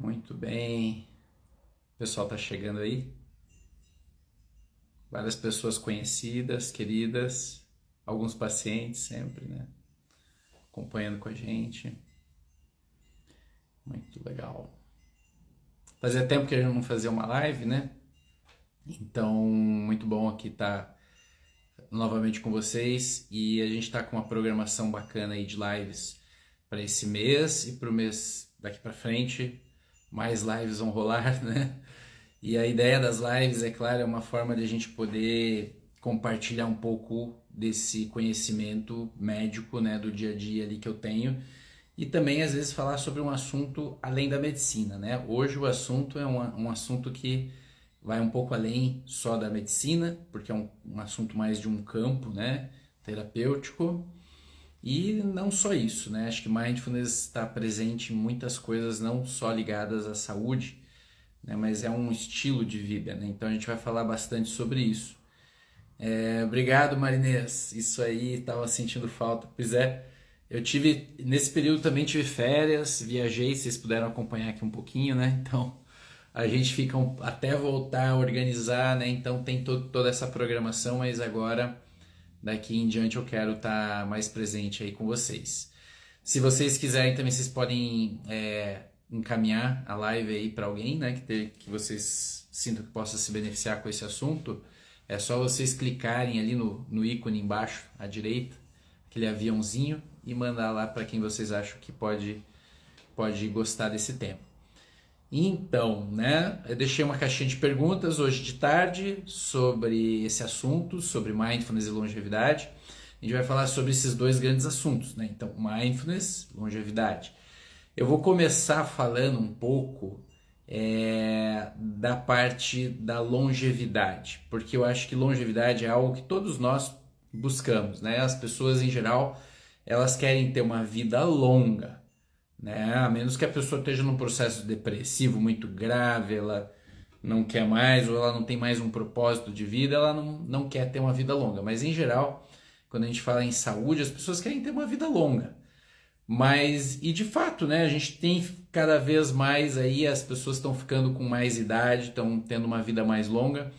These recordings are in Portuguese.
Muito bem. O pessoal tá chegando aí. Várias pessoas conhecidas, queridas, alguns pacientes sempre, né? Acompanhando com a gente. Muito legal. Fazia tempo que a gente não fazia uma live, né? Então, muito bom aqui estar novamente com vocês. E a gente tá com uma programação bacana aí de lives para esse mês e para o mês daqui para frente. Mais lives vão rolar, né? E a ideia das lives, é claro, é uma forma de a gente poder compartilhar um pouco desse conhecimento médico, né, do dia a dia ali que eu tenho, e também às vezes falar sobre um assunto além da medicina, né? Hoje o assunto é um assunto que vai um pouco além só da medicina, porque é um assunto mais de um campo, né, terapêutico, e não só isso, né? Acho que mindfulness está presente em muitas coisas não só ligadas à saúde, né, mas é um estilo de vida, né? Então a gente vai falar bastante sobre isso. Obrigado, Marinês. Isso aí, tava sentindo falta. Pois é, eu tive, nesse período também tive férias, viajei, vocês puderam acompanhar aqui um pouquinho, né? Então a gente fica até voltar a organizar, né? Então tem toda essa programação, mas agora, daqui em diante, eu quero estar mais presente aí com vocês. Se vocês quiserem também, vocês podem encaminhar a live aí para alguém, né, que vocês sintam que possa se beneficiar com esse assunto. É só vocês clicarem ali no ícone embaixo à direita, aquele aviãozinho, e mandar lá para quem vocês acham que pode gostar desse tema. Então, né, eu deixei uma caixinha de perguntas hoje de tarde sobre esse assunto, sobre mindfulness e longevidade. A gente vai falar sobre esses dois grandes assuntos, né? Então, mindfulness, longevidade. Eu vou começar falando um pouco da parte da longevidade, porque eu acho que longevidade é algo que todos nós buscamos, né? As pessoas em geral, elas querem ter uma vida longa, né? A menos que a pessoa esteja num processo depressivo muito grave, ela não quer mais ou ela não tem mais um propósito de vida, ela não quer ter uma vida longa. Mas em geral, quando a gente fala em saúde, as pessoas querem ter uma vida longa. Mas, e de fato, né, a gente tem cada vez mais aí, as pessoas estão ficando com mais idade, estão tendo uma vida mais longa,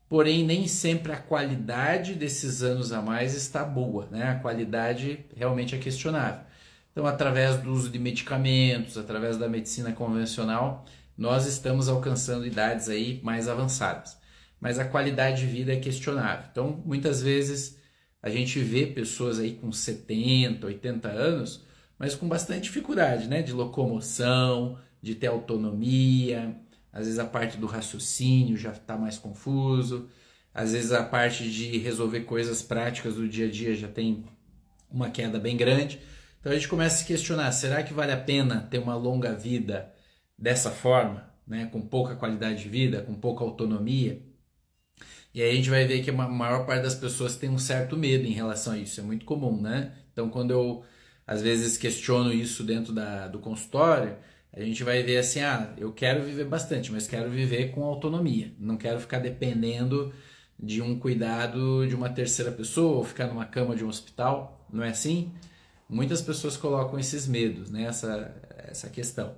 porém nem sempre a qualidade desses anos a mais está boa, né? A qualidade realmente é questionável. Então, através do uso de medicamentos, através da medicina convencional, nós estamos alcançando idades aí mais avançadas. Mas a qualidade de vida é questionável. Então, muitas vezes a gente vê pessoas aí com 70, 80 anos, mas com bastante dificuldade, né? De locomoção, de ter autonomia, às vezes a parte do raciocínio já está mais confuso, às vezes a parte de resolver coisas práticas do dia a dia já tem uma queda bem grande. Então a gente começa a se questionar, será que vale a pena ter uma longa vida dessa forma, né? Com pouca qualidade de vida, com pouca autonomia? E aí a gente vai ver que a maior parte das pessoas tem um certo medo em relação a isso, é muito comum, né? Então quando eu às vezes questiono isso dentro do consultório, a gente vai ver assim, eu quero viver bastante, mas quero viver com autonomia, não quero ficar dependendo de um cuidado de uma terceira pessoa ou ficar numa cama de um hospital, não é assim? Muitas pessoas colocam esses medos, né? Essa questão.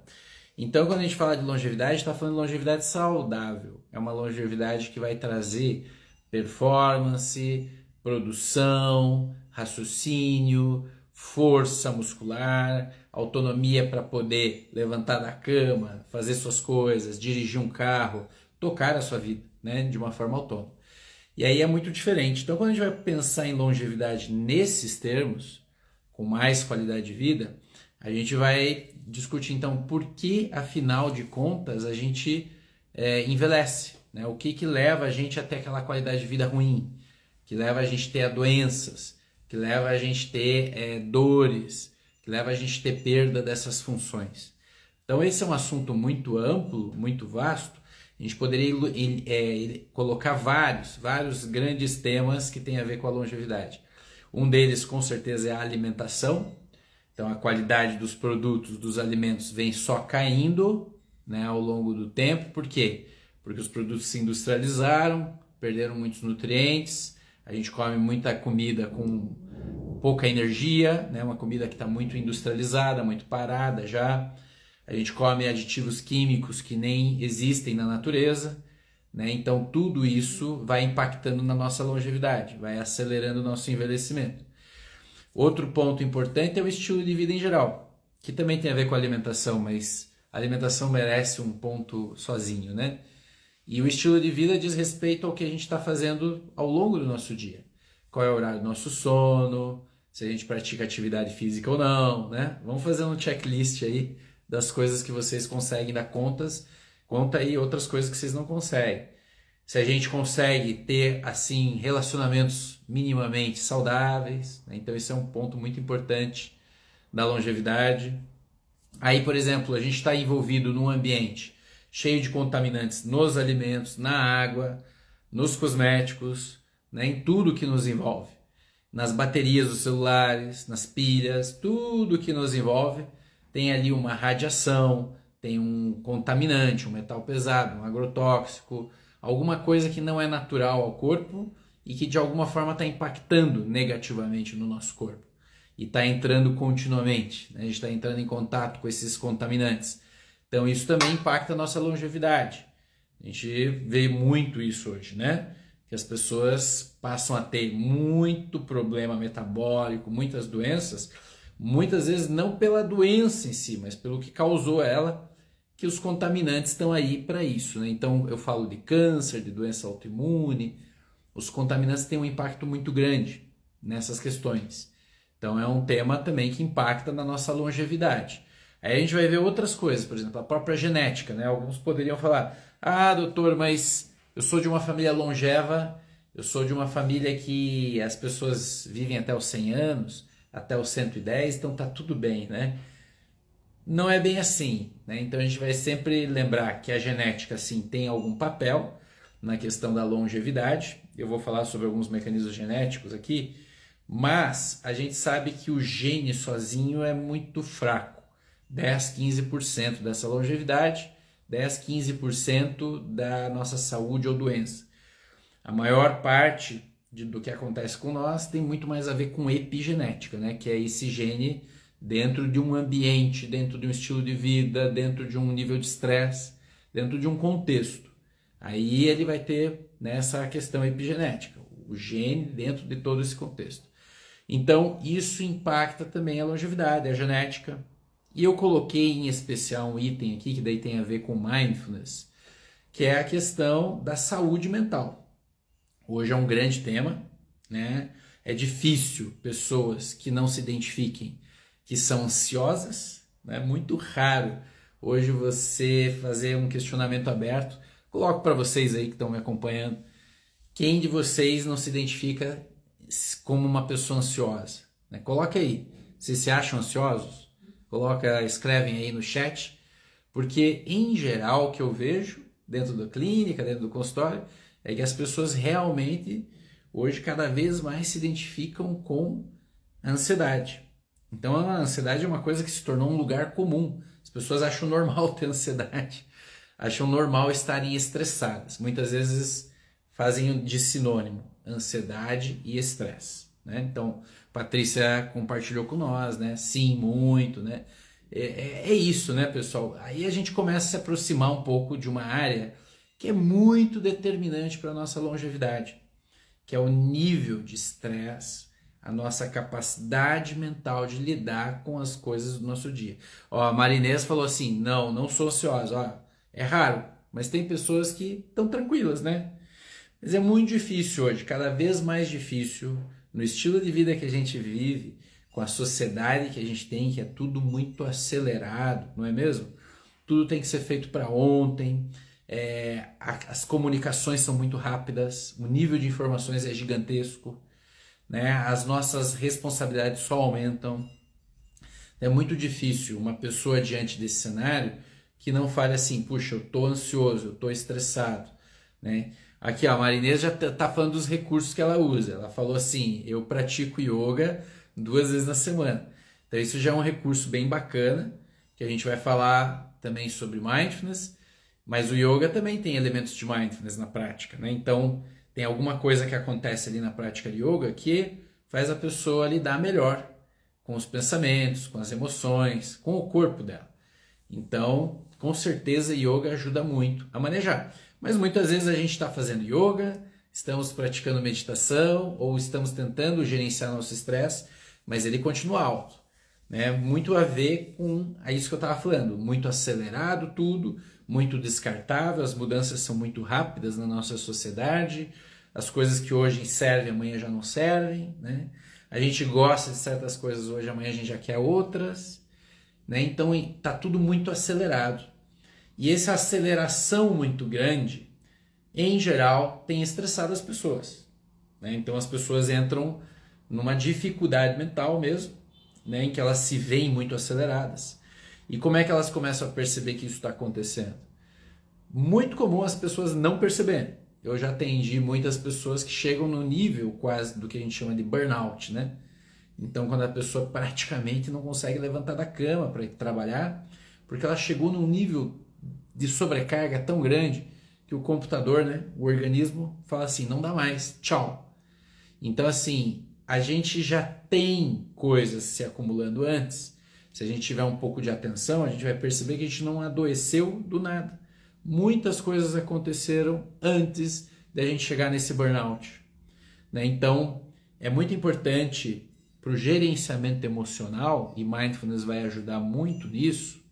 Então, quando a gente fala de longevidade, está falando de longevidade saudável. É uma longevidade que vai trazer performance, produção, raciocínio, força muscular, autonomia para poder levantar da cama, fazer suas coisas, dirigir um carro, tocar a sua vida, né, de uma forma autônoma. E aí é muito diferente. Então, quando a gente vai pensar em longevidade nesses termos, com mais qualidade de vida, a gente vai discutir então por que, afinal de contas, a gente envelhece, né? O que leva a gente a ter aquela qualidade de vida ruim, que leva a gente a ter doenças, que leva a gente a ter dores, que leva a gente a ter perda dessas funções. Então esse é um assunto muito amplo, muito vasto. A gente poderia colocar vários grandes temas que têm a ver com a longevidade. Um deles, com certeza, é a alimentação. Então, a qualidade dos produtos, dos alimentos, vem só caindo, né, ao longo do tempo. Por quê? Porque os produtos se industrializaram, perderam muitos nutrientes, a gente come muita comida com pouca energia, né, uma comida que está muito industrializada, muito parada já. a gente come aditivos químicos que nem existem na natureza, né? Então tudo isso vai impactando na nossa longevidade, vai acelerando o nosso envelhecimento. Outro ponto importante é o estilo de vida em geral, que também tem a ver com a alimentação, mas a alimentação merece um ponto sozinho, né? E o estilo de vida diz respeito ao que a gente está fazendo ao longo do nosso dia. Qual é o horário do nosso sono, se a gente pratica atividade física ou não, né? Vamos fazer um checklist aí das coisas que vocês conseguem dar conta e outras coisas que vocês não conseguem. Se a gente consegue ter, assim, relacionamentos minimamente saudáveis, né? Então isso é um ponto muito importante da longevidade. Aí, por exemplo, a gente está envolvido num ambiente cheio de contaminantes nos alimentos, na água, nos cosméticos, né, em tudo que nos envolve. Nas baterias dos celulares, nas pilhas, tudo que nos envolve tem ali uma radiação, tem um contaminante, um metal pesado, um agrotóxico, alguma coisa que não é natural ao corpo e que de alguma forma está impactando negativamente no nosso corpo. E está entrando continuamente, né? A gente está entrando em contato com esses contaminantes. Então isso também impacta a nossa longevidade. A gente vê muito isso hoje, né? Que as pessoas passam a ter muito problema metabólico, muitas doenças, muitas vezes não pela doença em si, mas pelo que causou ela, que os contaminantes estão aí para isso, né? Então eu falo de câncer, de doença autoimune, os contaminantes têm um impacto muito grande nessas questões. Então é um tema também que impacta na nossa longevidade. Aí a gente vai ver outras coisas, por exemplo, a própria genética, né? Alguns poderiam falar, doutor, mas eu sou de uma família longeva, eu sou de uma família que as pessoas vivem até os 100 anos, até os 110, então tá tudo bem, né? Não é bem assim, né? Então a gente vai sempre lembrar que a genética, sim, tem algum papel na questão da longevidade. Eu vou falar sobre alguns mecanismos genéticos aqui, mas a gente sabe que o gene sozinho é muito fraco. 10, 15% dessa longevidade, 10, 15% da nossa saúde ou doença. A maior parte do que acontece com nós tem muito mais a ver com epigenética, né? Que é esse gene dentro de um ambiente, dentro de um estilo de vida, dentro de um nível de estresse, dentro de um contexto. Aí ele vai ter nessa questão epigenética, o gene dentro de todo esse contexto. Então isso impacta também a longevidade, a genética. E eu coloquei em especial um item aqui que daí tem a ver com mindfulness, que é a questão da saúde mental. Hoje é um grande tema, né? É difícil pessoas que não se identifiquem que são ansiosas, né? Muito raro hoje você fazer um questionamento aberto. Coloco para vocês aí que estão me acompanhando. Quem de vocês não se identifica como uma pessoa ansiosa? Né? Coloca aí. Vocês se acham ansiosos? Escrevem aí no chat. Porque, em geral, o que eu vejo dentro da clínica, dentro do consultório, é que as pessoas realmente, hoje, cada vez mais se identificam com a ansiedade. Então, a ansiedade é uma coisa que se tornou um lugar comum. As pessoas acham normal ter ansiedade. Acham normal estarem estressadas. Muitas vezes fazem de sinônimo ansiedade e estresse, né? Então, Patrícia compartilhou com nós, né? Sim, muito, né? É isso, né, pessoal? Aí a gente começa a se aproximar um pouco de uma área que é muito determinante para a nossa longevidade, que é o nível de estresse, a nossa capacidade mental de lidar com as coisas do nosso dia. Ó, a Marinês falou assim, não sou ansiosa. Ó, é raro, mas tem pessoas que estão tranquilas, né? Mas é muito difícil hoje, cada vez mais difícil, no estilo de vida que a gente vive, com a sociedade que a gente tem, que é tudo muito acelerado, não é mesmo? Tudo tem que ser feito para ontem, as comunicações são muito rápidas, o nível de informações é gigantesco, né? As nossas responsabilidades só aumentam. É muito difícil uma pessoa diante desse cenário que não fale assim, puxa, eu estou ansioso, eu estou estressado, né? Aqui, ó, a Marinês já tá falando dos recursos que ela usa. Ela falou assim, eu pratico yoga 2 vezes na semana. Então isso já é um recurso bem bacana, que a gente vai falar também sobre mindfulness, mas o yoga também tem elementos de mindfulness na prática, né? Então tem alguma coisa que acontece ali na prática de yoga que faz a pessoa lidar melhor com os pensamentos, com as emoções, com o corpo dela. Então, com certeza, yoga ajuda muito a manejar. Mas muitas vezes a gente está fazendo yoga, estamos praticando meditação ou estamos tentando gerenciar nosso estresse, mas ele continua alto, né? Muito a ver com isso que eu estava falando, muito acelerado tudo, muito descartável, as mudanças são muito rápidas na nossa sociedade, as coisas que hoje servem amanhã já não servem, né? A gente gosta de certas coisas hoje, amanhã a gente já quer outras, né? Então está tudo muito acelerado. E essa aceleração muito grande, em geral, tem estressado as pessoas, né? Então as pessoas entram numa dificuldade mental mesmo, né? Em que elas se veem muito aceleradas. E como é que elas começam a perceber que isso está acontecendo? Muito comum as pessoas não perceberem. Eu já atendi muitas pessoas que chegam no nível quase do que a gente chama de burnout, né? Então, quando a pessoa praticamente não consegue levantar da cama para ir trabalhar, porque ela chegou num nível de sobrecarga tão grande que o computador, né, o organismo, fala assim, não dá mais, tchau. Então, assim, a gente já tem coisas se acumulando antes. Se a gente tiver um pouco de atenção, a gente vai perceber que a gente não adoeceu do nada. Muitas coisas aconteceram antes da gente chegar nesse burnout, né? Então, é muito importante para o gerenciamento emocional, e mindfulness vai ajudar muito nisso,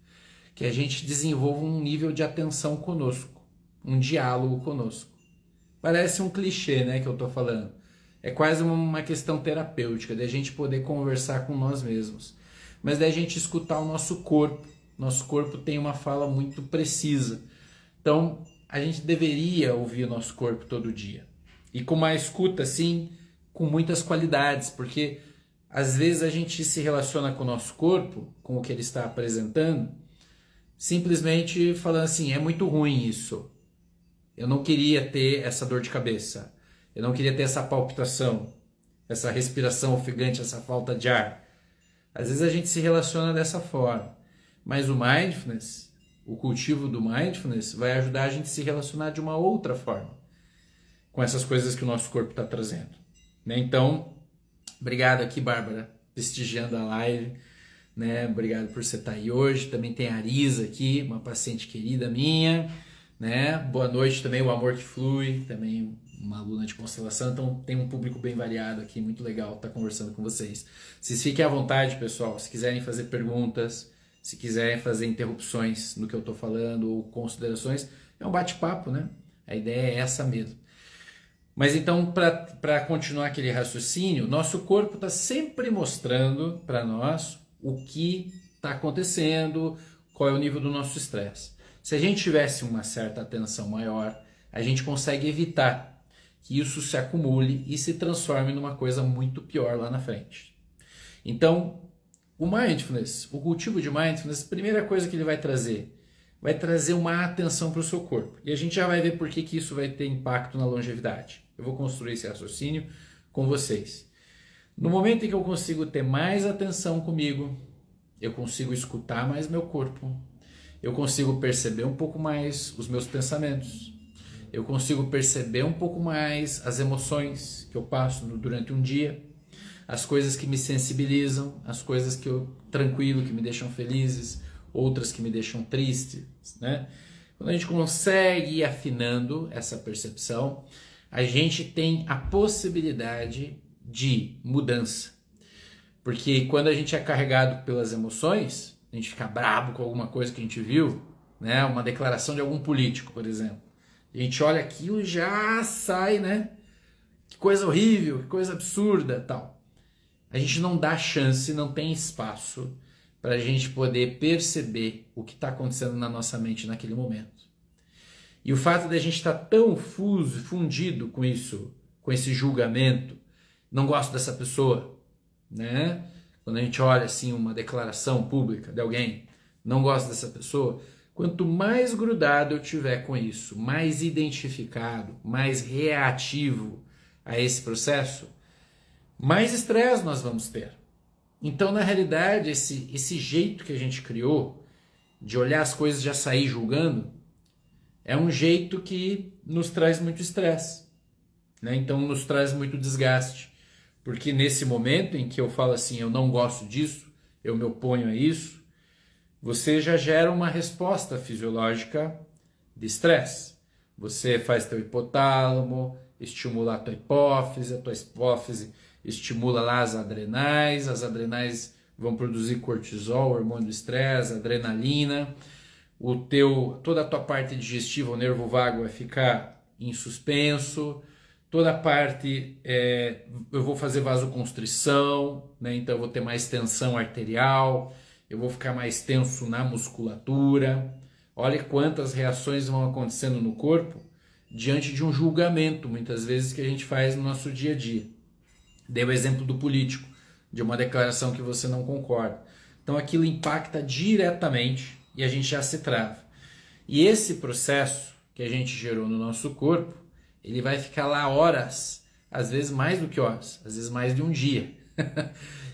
que a gente desenvolva um nível de atenção conosco, um diálogo conosco. Parece um clichê, né, que eu estou falando. É quase uma questão terapêutica, da gente poder conversar com nós mesmos. Mas da gente escutar o nosso corpo. Nosso corpo tem uma fala muito precisa. Então, a gente deveria ouvir o nosso corpo todo dia. E com uma escuta, assim, com muitas qualidades, porque às vezes a gente se relaciona com o nosso corpo, com o que ele está apresentando, simplesmente falando assim, é muito ruim isso. Eu não queria ter essa dor de cabeça. Eu não queria ter essa palpitação, essa respiração ofegante, essa falta de ar. Às vezes a gente se relaciona dessa forma. Mas o mindfulness, o cultivo do mindfulness, vai ajudar a gente a se relacionar de uma outra forma com essas coisas que o nosso corpo está trazendo, né? Então, obrigado aqui, Bárbara, prestigiando a live, né? Obrigado por você estar aí hoje. Também tem a Arisa aqui, uma paciente querida minha, né? Boa noite também, o Amor que Flui, também uma aluna de constelação. Então tem um público bem variado aqui, muito legal estar conversando com vocês. Vocês fiquem à vontade, pessoal, se quiserem fazer perguntas, se quiserem fazer interrupções no que eu estou falando ou considerações, é um bate-papo, né? A ideia é essa mesmo. Mas então, para continuar aquele raciocínio, nosso corpo está sempre mostrando para nós o que está acontecendo, qual é o nível do nosso estresse. Se a gente tivesse uma certa atenção maior, a gente consegue evitar que isso se acumule e se transforme numa coisa muito pior lá na frente. Então, o mindfulness, o cultivo de mindfulness, a primeira coisa que ele vai trazer uma atenção para o seu corpo. E a gente já vai ver por que isso vai ter impacto na longevidade. Eu vou construir esse raciocínio com vocês. No momento em que eu consigo ter mais atenção comigo, eu consigo escutar mais meu corpo, eu consigo perceber um pouco mais os meus pensamentos, eu consigo perceber um pouco mais as emoções que eu passo durante um dia, as coisas que me sensibilizam, as coisas que eu tranquilo, que me deixam felizes, outras que me deixam tristes, né? Quando a gente consegue ir afinando essa percepção, a gente tem a possibilidade de mudança. Porque quando a gente é carregado pelas emoções, a gente fica bravo com alguma coisa que a gente viu, né? Uma declaração de algum político, por exemplo. A gente olha aquilo e já sai, né? Que coisa horrível, que coisa absurda, tal. A gente não dá chance, não tem espaço para a gente poder perceber o que está acontecendo na nossa mente naquele momento. E o fato de a gente estar tão fundido com isso, com esse julgamento, não gosto dessa pessoa, né? Quando a gente olha assim uma declaração pública de alguém, não gosto dessa pessoa, quanto mais grudado eu tiver com isso, mais identificado, mais reativo a esse processo, mais estresse nós vamos ter. Então, na realidade, esse jeito que a gente criou de olhar as coisas e já sair julgando é um jeito que nos traz muito estresse, né? Então, nos traz muito desgaste. Porque nesse momento em que eu falo assim, eu não gosto disso, eu me oponho a isso, você já gera uma resposta fisiológica de estresse. Você faz teu hipotálamo, estimula a tua hipófise estimula lá as adrenais vão produzir cortisol, hormônio do estresse, adrenalina, toda a tua parte digestiva, o nervo vago vai ficar em suspenso, toda a parte, eu vou fazer vasoconstrição, né? Então eu vou ter mais tensão arterial, eu vou ficar mais tenso na musculatura. Olha quantas reações vão acontecendo no corpo diante de um julgamento, muitas vezes, que a gente faz no nosso dia a dia. Dei o exemplo do político, de uma declaração que você não concorda. Então aquilo impacta diretamente e a gente já se trava. E esse processo que a gente gerou no nosso corpo, ele vai ficar lá horas, às vezes mais do que horas, às vezes mais de um dia.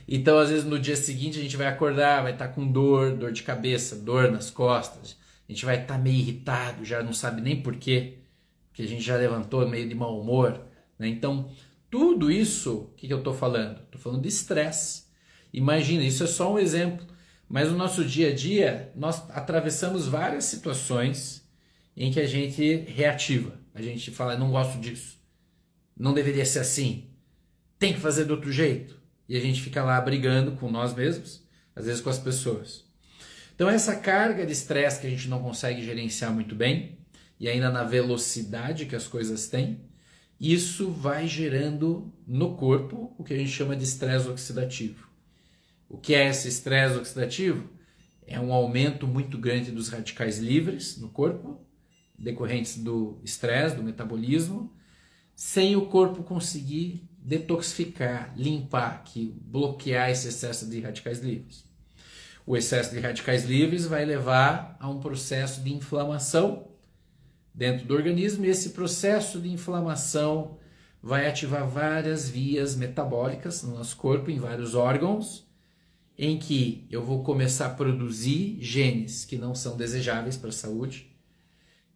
Então, às vezes no dia seguinte a gente vai acordar, vai estar com dor de cabeça, dor nas costas, a gente vai estar meio irritado, já não sabe nem por quê, porque a gente já levantou meio de mau humor, né? Então, tudo isso, o que eu estou falando? Estou falando de estresse. Imagina, isso é só um exemplo, mas no nosso dia a dia nós atravessamos várias situações em que a gente reativa. A gente fala, não gosto disso, não deveria ser assim, tem que fazer de outro jeito. E a gente fica lá brigando com nós mesmos, às vezes com as pessoas. Então essa carga de estresse que a gente não consegue gerenciar muito bem, e ainda na velocidade que as coisas têm, isso vai gerando no corpo o que a gente chama de estresse oxidativo. O que é esse estresse oxidativo? É um aumento muito grande dos radicais livres no corpo, decorrentes do estresse, do metabolismo, sem o corpo conseguir detoxificar, limpar, bloquear esse excesso de radicais livres. O excesso de radicais livres vai levar a um processo de inflamação dentro do organismo, e esse processo de inflamação vai ativar várias vias metabólicas no nosso corpo, em vários órgãos, em que eu vou começar a produzir genes que não são desejáveis para a saúde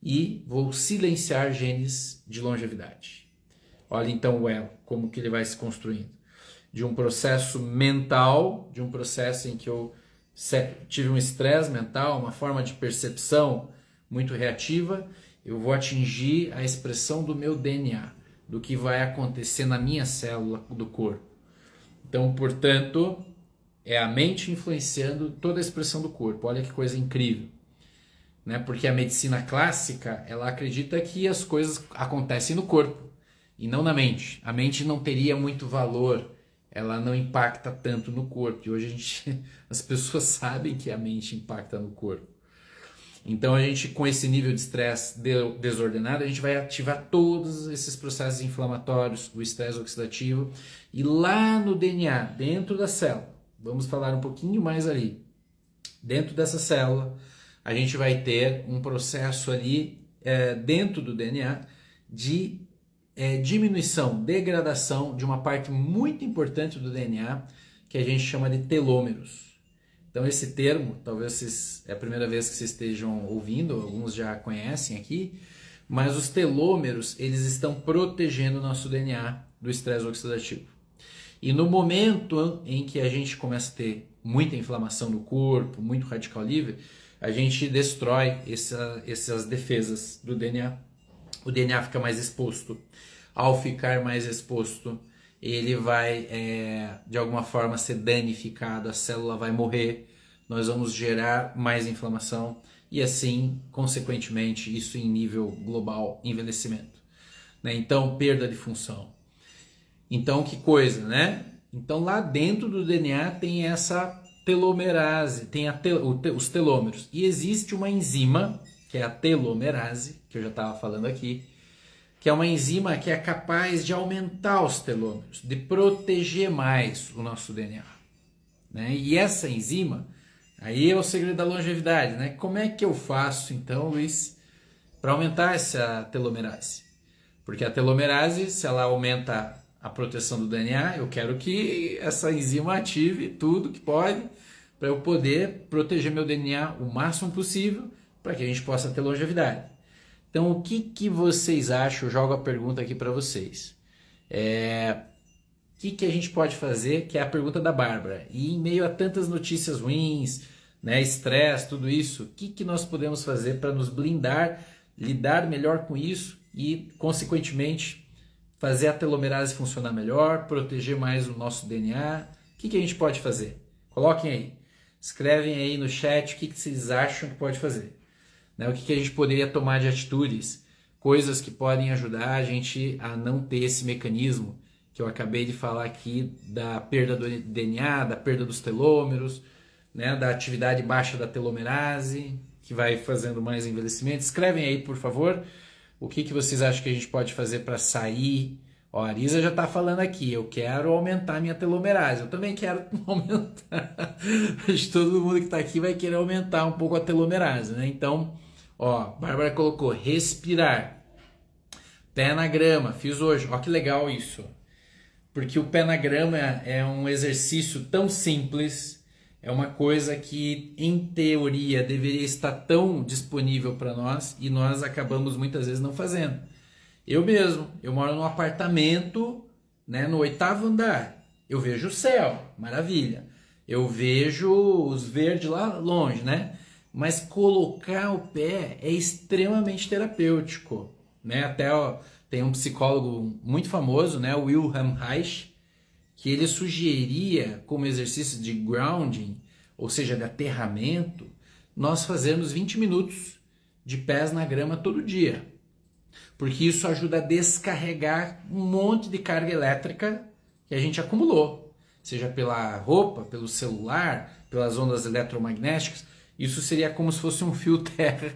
e vou silenciar genes de longevidade. Olha então o elo, como que ele vai se construindo. De um processo mental, de um processo em que eu tive um estresse mental, uma forma de percepção muito reativa, eu vou atingir a expressão do meu DNA, do que vai acontecer na minha célula do corpo. Então, portanto, é a mente influenciando toda a expressão do corpo. Olha que coisa incrível, né? Porque a medicina clássica, ela acredita que as coisas acontecem no corpo e não na mente. A mente não teria muito valor, ela não impacta tanto no corpo. E hoje as pessoas sabem que a mente impacta no corpo. Então a gente, com esse nível de estresse desordenado, a gente vai ativar todos esses processos inflamatórios, o estresse oxidativo, e lá no DNA, dentro da célula, vamos falar um pouquinho mais ali, dentro dessa célula, a gente vai ter um processo ali dentro do DNA de diminuição, degradação de uma parte muito importante do DNA que a gente chama de telômeros. Então esse termo, talvez é a primeira vez que vocês estejam ouvindo, alguns já conhecem aqui, mas os telômeros, eles estão protegendo o nosso DNA do estresse oxidativo. E no momento em que a gente começa a ter muita inflamação no corpo, muito radical livre, a gente destrói essas defesas do DNA. O DNA fica mais exposto. Ao ficar mais exposto, ele vai, de alguma forma, ser danificado, a célula vai morrer, nós vamos gerar mais inflamação e assim, consequentemente, isso em nível global, envelhecimento, né? Então, perda de função. Então, que coisa, né? Então, lá dentro do DNA tem essa telomerase, tem os telômeros. E existe uma enzima, que é a telomerase, que eu já estava falando aqui, que é uma enzima que é capaz de aumentar os telômeros, de proteger mais o nosso DNA, né? E essa enzima, aí é o segredo da longevidade, né? Como é que eu faço, então, Luiz, para aumentar essa telomerase? Porque a telomerase, se ela aumenta a proteção do DNA, eu quero que essa enzima ative tudo que pode para eu poder proteger meu DNA o máximo possível para que a gente possa ter longevidade. Então, o que vocês acham? Eu jogo a pergunta aqui para vocês. O que a gente pode fazer? Que é a pergunta da Bárbara. E em meio a tantas notícias ruins, né? Estresse, tudo isso. O que nós podemos fazer para nos blindar, lidar melhor com isso e, consequentemente, fazer a telomerase funcionar melhor, proteger mais o nosso DNA? O que a gente pode fazer? Coloquem aí. Escrevem aí no chat o que vocês acham que pode fazer. Né? O que a gente poderia tomar de atitudes, coisas que podem ajudar a gente a não ter esse mecanismo que eu acabei de falar aqui da perda do DNA, da perda dos telômeros, né? Da atividade baixa da telomerase, que vai fazendo mais envelhecimento. Escrevem aí, por favor, o que vocês acham que a gente pode fazer para sair. Ó, a Arisa já está falando aqui, eu quero aumentar minha telomerase. Eu também quero aumentar. Acho que todo mundo que está aqui vai querer aumentar um pouco a telomerase, né? Então, ó, a Bárbara colocou respirar. Pé na grama, fiz hoje. Ó que legal isso. Porque o pé na grama é um exercício tão simples, é uma coisa que, em teoria, deveria estar tão disponível para nós e nós acabamos muitas vezes não fazendo. Eu mesmo, eu moro num apartamento, né, no 8º andar. Eu vejo o céu, maravilha. Eu vejo os verdes lá longe, né? Mas colocar o pé é extremamente terapêutico, né? Até ó, tem um psicólogo muito famoso, né, o Wilhelm Reich, que ele sugeria como exercício de grounding, ou seja, de aterramento, nós fazermos 20 minutos de pés na grama todo dia. Porque isso ajuda a descarregar um monte de carga elétrica que a gente acumulou, seja pela roupa, pelo celular, pelas ondas eletromagnéticas. Isso seria como se fosse um fio terra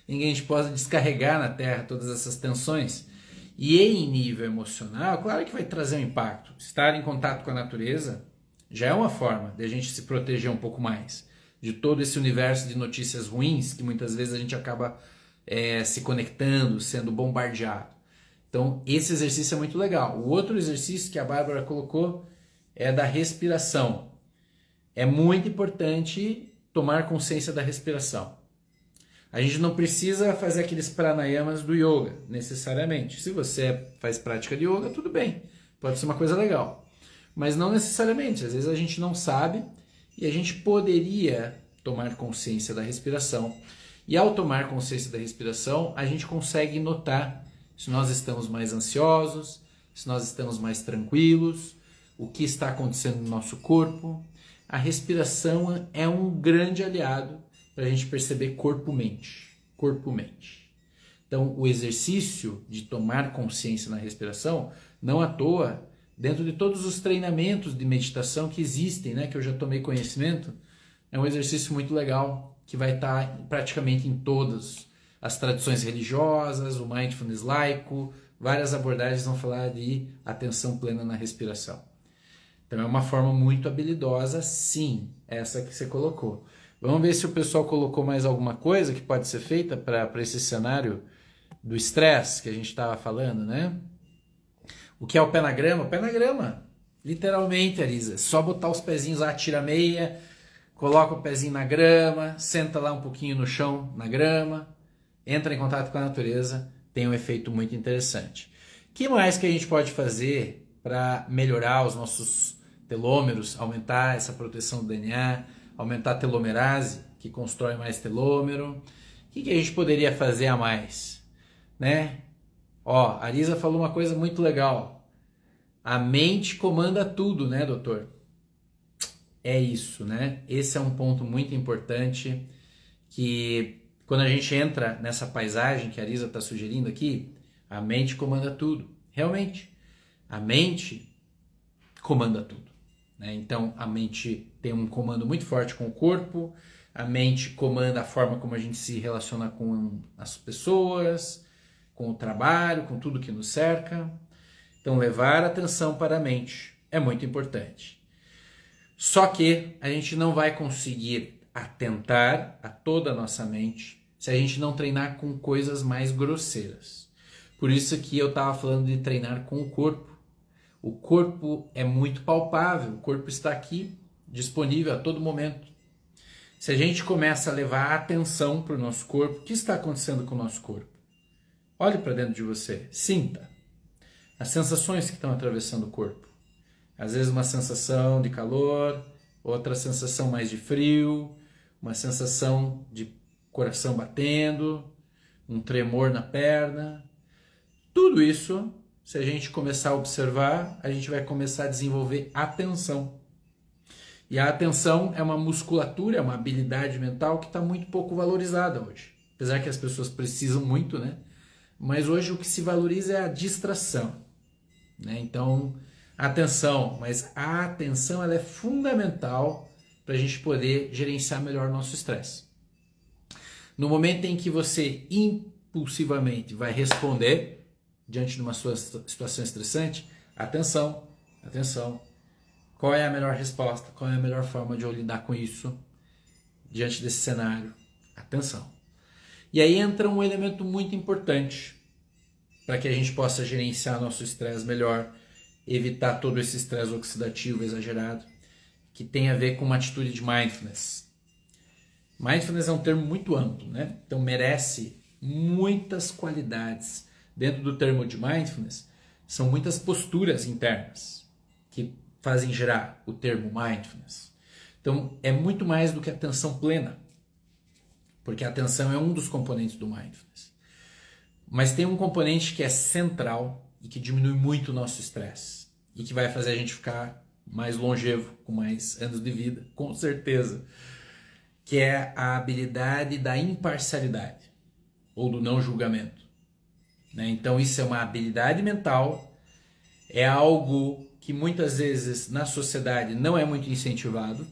em que a gente possa descarregar na Terra todas essas tensões. E em nível emocional, claro que vai trazer um impacto. Estar em contato com a natureza já é uma forma de a gente se proteger um pouco mais de todo esse universo de notícias ruins que muitas vezes a gente acaba se conectando, sendo bombardeado. Então, esse exercício é muito legal. O outro exercício que a Bárbara colocou é da respiração. É muito importante tomar consciência da respiração. A gente não precisa fazer aqueles pranayamas do yoga, necessariamente. Se você faz prática de yoga, tudo bem. Pode ser uma coisa legal. Mas não necessariamente. Às vezes a gente não sabe e a gente poderia tomar consciência da respiração. E ao tomar consciência da respiração, a gente consegue notar se nós estamos mais ansiosos, se nós estamos mais tranquilos, o que está acontecendo no nosso corpo. A respiração é um grande aliado para a gente perceber corpo-mente. Corpo-mente. Então, o exercício de tomar consciência na respiração, não à toa, dentro de todos os treinamentos de meditação que existem, né, que eu já tomei conhecimento, é um exercício muito legal, que vai estar praticamente em todas as tradições religiosas, o mindfulness laico, várias abordagens vão falar de atenção plena na respiração. Então, é uma forma muito habilidosa, sim, essa que você colocou. Vamos ver se o pessoal colocou mais alguma coisa que pode ser feita para esse cenário do estresse que a gente estava falando, né? O que é o pé na grama? O pé na grama, literalmente, Arisa. Só botar os pezinhos lá, tira a meia, coloca o pezinho na grama, senta lá um pouquinho no chão, na grama, entra em contato com a natureza, tem um efeito muito interessante. O que mais que a gente pode fazer para melhorar os nossos telômeros, aumentar essa proteção do DNA, aumentar a telomerase, que constrói mais telômero? O que a gente poderia fazer a mais? Né? Ó, a Arisa falou uma coisa muito legal. A mente comanda tudo, né, doutor? É isso, né? Esse é um ponto muito importante que quando a gente entra nessa paisagem que a Arisa está sugerindo aqui, a mente comanda tudo. Realmente, a mente comanda tudo. Então, a mente tem um comando muito forte com o corpo, a mente comanda a forma como a gente se relaciona com as pessoas, com o trabalho, com tudo que nos cerca. Então, levar atenção para a mente é muito importante. Só que a gente não vai conseguir atentar a toda a nossa mente se a gente não treinar com coisas mais grosseiras. Por isso que eu estava falando de treinar com o corpo. O corpo é muito palpável, o corpo está aqui, disponível a todo momento. Se a gente começa a levar atenção para o nosso corpo, o que está acontecendo com o nosso corpo? Olhe para dentro de você, sinta as sensações que estão atravessando o corpo. Às vezes uma sensação de calor, outra sensação mais de frio, uma sensação de coração batendo, um tremor na perna. Tudo isso, se a gente começar a observar, a gente vai começar a desenvolver atenção. E a atenção é uma musculatura, é uma habilidade mental que está muito pouco valorizada hoje. Apesar que as pessoas precisam muito, né? Mas hoje o que se valoriza é a distração, né? Então, atenção, mas a atenção ela é fundamental para a gente poder gerenciar melhor o nosso estresse. No momento em que você impulsivamente vai responder diante de uma situação estressante, atenção, atenção. Qual é a melhor resposta? Qual é a melhor forma de eu lidar com isso diante desse cenário? Atenção. E aí entra um elemento muito importante para que a gente possa gerenciar nosso estresse melhor, evitar todo esse estresse oxidativo exagerado, que tem a ver com uma atitude de mindfulness. Mindfulness é um termo muito amplo, né? Então merece muitas qualidades. Dentro do termo de mindfulness, são muitas posturas internas que fazem gerar o termo mindfulness. Então é muito mais do que atenção plena, porque a atenção é um dos componentes do mindfulness. Mas tem um componente que é central e que diminui muito o nosso estresse e que vai fazer a gente ficar mais longevo, com mais anos de vida, com certeza, que é a habilidade da imparcialidade ou do não julgamento, né? Então isso é uma habilidade mental, é algo que muitas vezes na sociedade não é muito incentivado,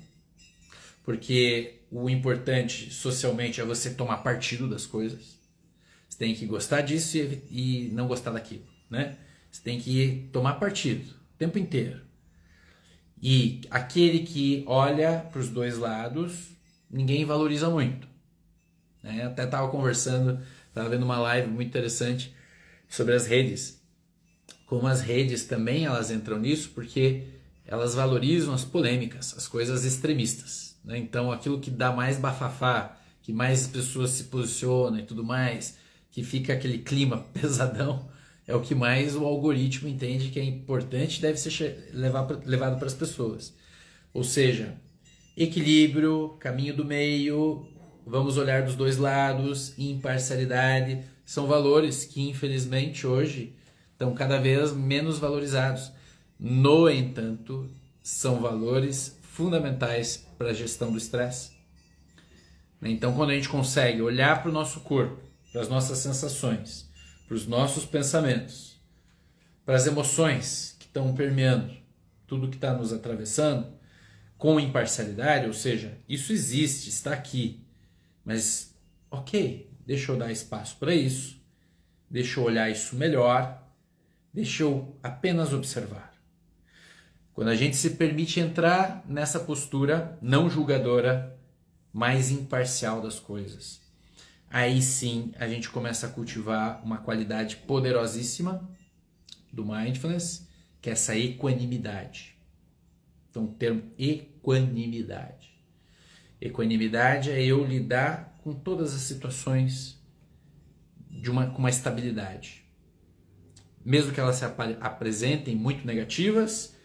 porque o importante socialmente é você tomar partido das coisas. Você tem que gostar disso e não gostar daquilo, né? Você tem que tomar partido o tempo inteiro. E aquele que olha para os dois lados, ninguém valoriza muito, né? Até estava conversando, estava vendo uma live muito interessante sobre as redes. Como as redes também elas entram nisso, porque elas valorizam as polêmicas, as coisas extremistas, né? Então aquilo que dá mais bafafá, que mais pessoas se posicionam e tudo mais, que fica aquele clima pesadão, é o que mais o algoritmo entende que é importante e deve ser levado para as pessoas. Ou seja, equilíbrio, caminho do meio, vamos olhar dos dois lados, imparcialidade, são valores que infelizmente hoje estão cada vez menos valorizados. No entanto, são valores fundamentais para a gestão do estresse. Então, quando a gente consegue olhar para o nosso corpo, para as nossas sensações, para os nossos pensamentos, para as emoções que estão permeando tudo que está nos atravessando, com imparcialidade, ou seja, isso existe, está aqui, mas ok, deixa eu dar espaço para isso, deixa eu olhar isso melhor, deixa eu apenas observar. Quando a gente se permite entrar nessa postura não julgadora, mais imparcial das coisas, aí sim a gente começa a cultivar uma qualidade poderosíssima do mindfulness, que é essa equanimidade. Então, o termo equanimidade. Equanimidade é eu lidar com todas as situações com uma estabilidade. Mesmo que elas se apresentem muito negativas,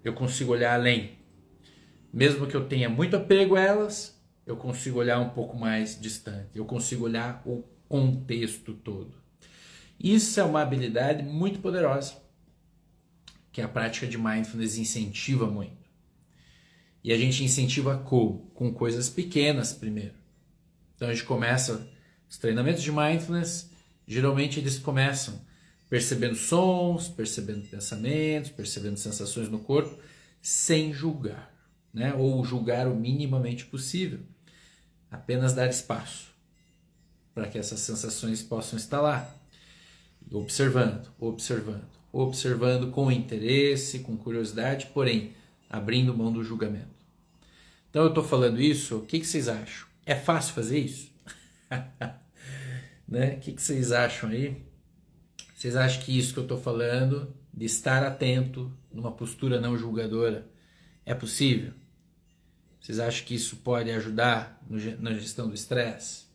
eu consigo olhar além. Mesmo que eu tenha muito apego a elas, eu consigo olhar um pouco mais distante. Eu consigo olhar o contexto todo. Isso é uma habilidade muito poderosa, que a prática de mindfulness incentiva muito. E a gente incentiva como? Com coisas pequenas primeiro. Então a gente começa os treinamentos de mindfulness, geralmente eles começam percebendo sons, percebendo pensamentos, percebendo sensações no corpo, sem julgar, né? Ou julgar o minimamente possível. Apenas dar espaço para que essas sensações possam estar lá. Observando, observando, observando com interesse, com curiosidade, porém abrindo mão do julgamento. Então eu estou falando isso, o que vocês acham? É fácil fazer isso? Né? O que vocês acham aí? Vocês acham que isso que eu estou falando, de estar atento, numa postura não julgadora, é possível? Vocês acham que isso pode ajudar na gestão do estresse?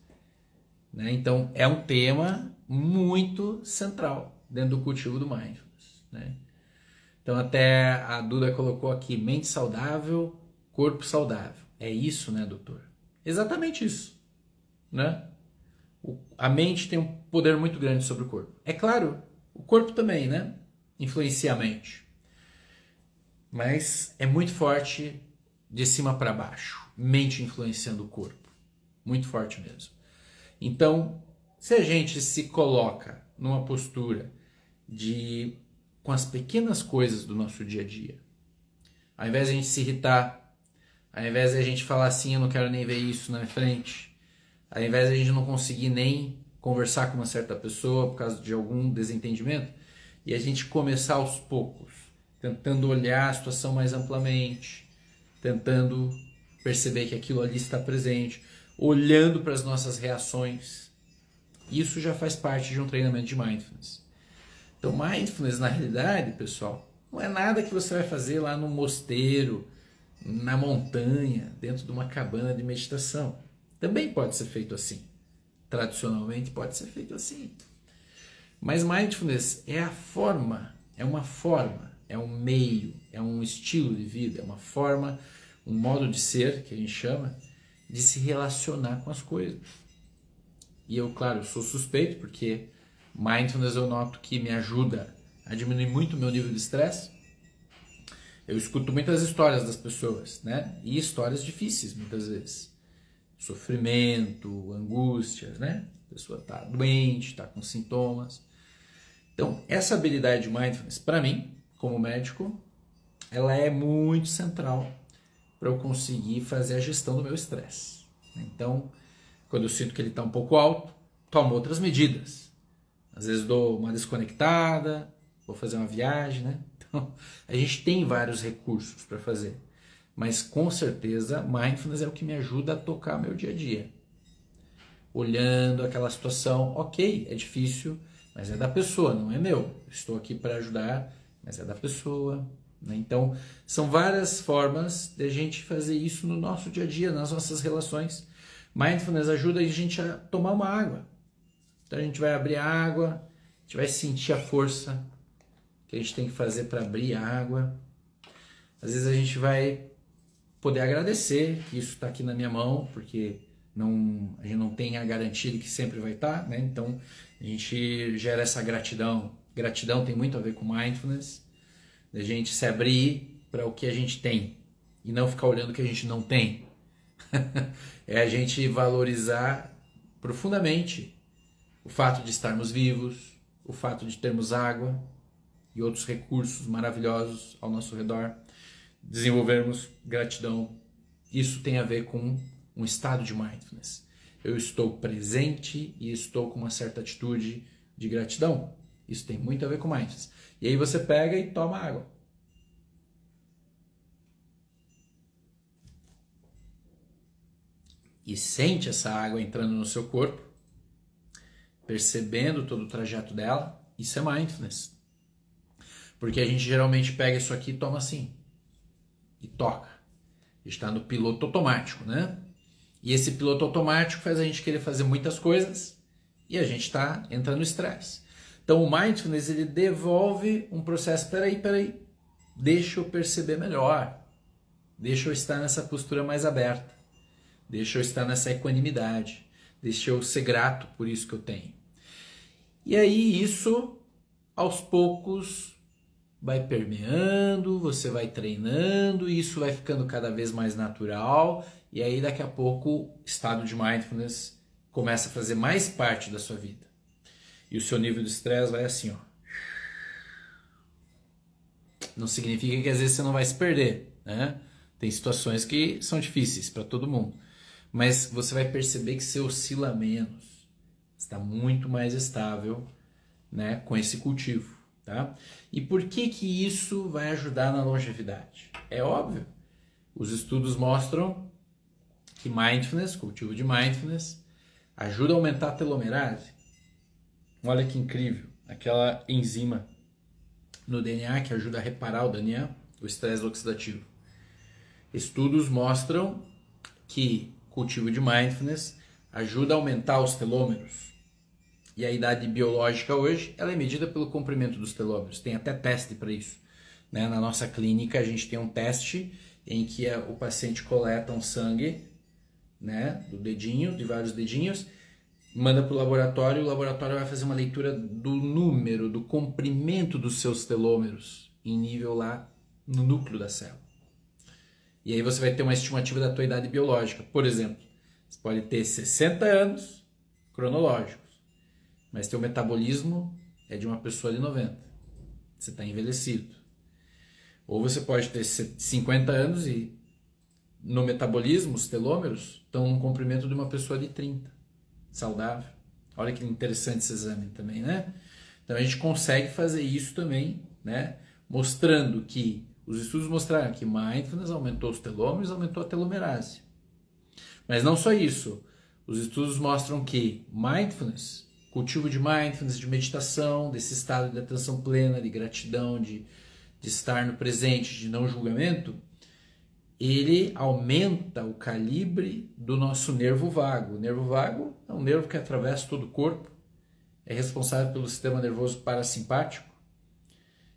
Né? Então é um tema muito central dentro do cultivo do mindfulness, né? Então até a Duda colocou aqui, mente saudável, corpo saudável. É isso, né, doutor? Exatamente isso, né? A mente tem um poder muito grande sobre o corpo. É claro, o corpo também, né? Influencia a mente. Mas é muito forte de cima para baixo. Mente influenciando o corpo. Muito forte mesmo. Então, se a gente se coloca numa postura de com as pequenas coisas do nosso dia a dia, ao invés de a gente se irritar, ao invés de a gente falar assim, eu não quero nem ver isso na minha frente, ao invés de a gente não conseguir nem conversar com uma certa pessoa por causa de algum desentendimento, e a gente começar aos poucos, tentando olhar a situação mais amplamente, tentando perceber que aquilo ali está presente, olhando para as nossas reações. Isso já faz parte de um treinamento de mindfulness. Então, mindfulness, na realidade, pessoal, não é nada que você vai fazer lá no mosteiro, na montanha, dentro de uma cabana de meditação. Também pode ser feito assim. Tradicionalmente pode ser feito assim. Mas mindfulness é a forma, é uma forma, é um meio, é um estilo de vida, é uma forma, um modo de ser, que a gente chama, de se relacionar com as coisas. E eu, claro, sou suspeito, porque mindfulness eu noto que me ajuda a diminuir muito o meu nível de estresse. Eu escuto muitas histórias das pessoas, né? E histórias difíceis, muitas vezes. Sofrimento, angústias, né? A pessoa está doente, está com sintomas. Então, essa habilidade de mindfulness, para mim, como médico, ela é muito central para eu conseguir fazer a gestão do meu estresse. Então, quando eu sinto que ele está um pouco alto, tomo outras medidas. Às vezes dou uma desconectada, vou fazer uma viagem, né? Então, a gente tem vários recursos para fazer. Mas com certeza, mindfulness é o que me ajuda a tocar meu dia a dia. Olhando aquela situação, ok, é difícil, mas é da pessoa, não é meu. Estou aqui para ajudar, mas é da pessoa. Né? Então, são várias formas de a gente fazer isso no nosso dia a dia, nas nossas relações. Mindfulness ajuda a gente a tomar uma água. Então, a gente vai abrir a água, a gente vai sentir a força que a gente tem que fazer para abrir a água. Às vezes a gente vai poder agradecer que isso está aqui na minha mão, porque a gente não tem a garantia de que sempre vai estar, né? Então a gente gera essa gratidão. Gratidão tem muito a ver com mindfulness, a gente se abrir para o que a gente tem e não ficar olhando o que a gente não tem. É a gente valorizar profundamente o fato de estarmos vivos, o fato de termos água e outros recursos maravilhosos ao nosso redor, desenvolvermos gratidão. Isso tem a ver com um estado de mindfulness. Eu estou presente e estou com uma certa atitude de gratidão. Isso tem muito a ver com mindfulness. E aí você pega e toma água. E sente essa água entrando no seu corpo, percebendo todo o trajeto dela. Isso é mindfulness. Porque a gente geralmente pega isso aqui e toma assim. E toca. Está no piloto automático, né? E esse piloto automático faz a gente querer fazer muitas coisas e a gente está entrando no estresse. Então o mindfulness ele devolve um processo, peraí, deixa eu perceber melhor, deixa eu estar nessa postura mais aberta, deixa eu estar nessa equanimidade, deixa eu ser grato por isso que eu tenho. E aí isso, aos poucos, vai permeando, você vai treinando, e isso vai ficando cada vez mais natural, e aí daqui a pouco o estado de mindfulness começa a fazer mais parte da sua vida. E o seu nível de estresse vai assim, ó. Não significa que às vezes você não vai se perder, né? Tem situações que são difíceis para todo mundo, mas você vai perceber que você oscila menos, está muito mais estável, né, com esse cultivo. Tá? E por que isso vai ajudar na longevidade? É óbvio, os estudos mostram que mindfulness, cultivo de mindfulness, ajuda a aumentar a telomerase. Olha que incrível, aquela enzima no DNA que ajuda a reparar o DNA, o estresse oxidativo. Estudos mostram que cultivo de mindfulness ajuda a aumentar os telômeros. E a idade biológica hoje ela é medida pelo comprimento dos telômeros. Tem até teste para isso. Né? Na nossa clínica a gente tem um teste em que o paciente coleta um sangue né, do dedinho, de vários dedinhos, manda para o laboratório vai fazer uma leitura do número, do comprimento dos seus telômeros em nível lá no núcleo da célula. E aí você vai ter uma estimativa da tua idade biológica. Por exemplo, você pode ter 60 anos cronológicos, mas teu metabolismo é de uma pessoa de 90. Você está envelhecido. Ou você pode ter 50 anos e no metabolismo, os telômeros estão no comprimento de uma pessoa de 30, saudável. Olha que interessante esse exame também, né? Então a gente consegue fazer isso também, né? Mostrando que, os estudos mostraram que mindfulness aumentou os telômeros, aumentou a telomerase. Mas não só isso, os estudos mostram que mindfulness, cultivo de mindfulness, de meditação, desse estado de atenção plena, de gratidão, de estar no presente, de não julgamento, ele aumenta o calibre do nosso nervo vago. O nervo vago é um nervo que atravessa todo o corpo, é responsável pelo sistema nervoso parasimpático,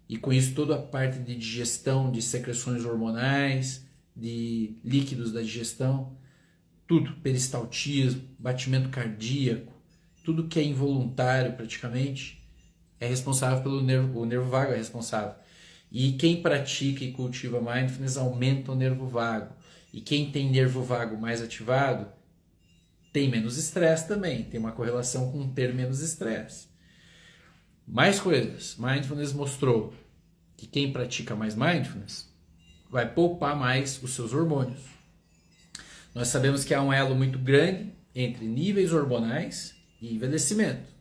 e com isso toda a parte de digestão, de secreções hormonais, de líquidos da digestão, tudo, peristaltismo, batimento cardíaco, tudo que é involuntário praticamente, é responsável pelo nervo, o nervo vago é responsável. E quem pratica e cultiva mindfulness aumenta o nervo vago. E quem tem nervo vago mais ativado tem menos estresse também. Tem uma correlação com ter menos estresse. Mais coisas. Mindfulness mostrou que quem pratica mais mindfulness vai poupar mais os seus hormônios. Nós sabemos que há um elo muito grande entre níveis hormonais e envelhecimento.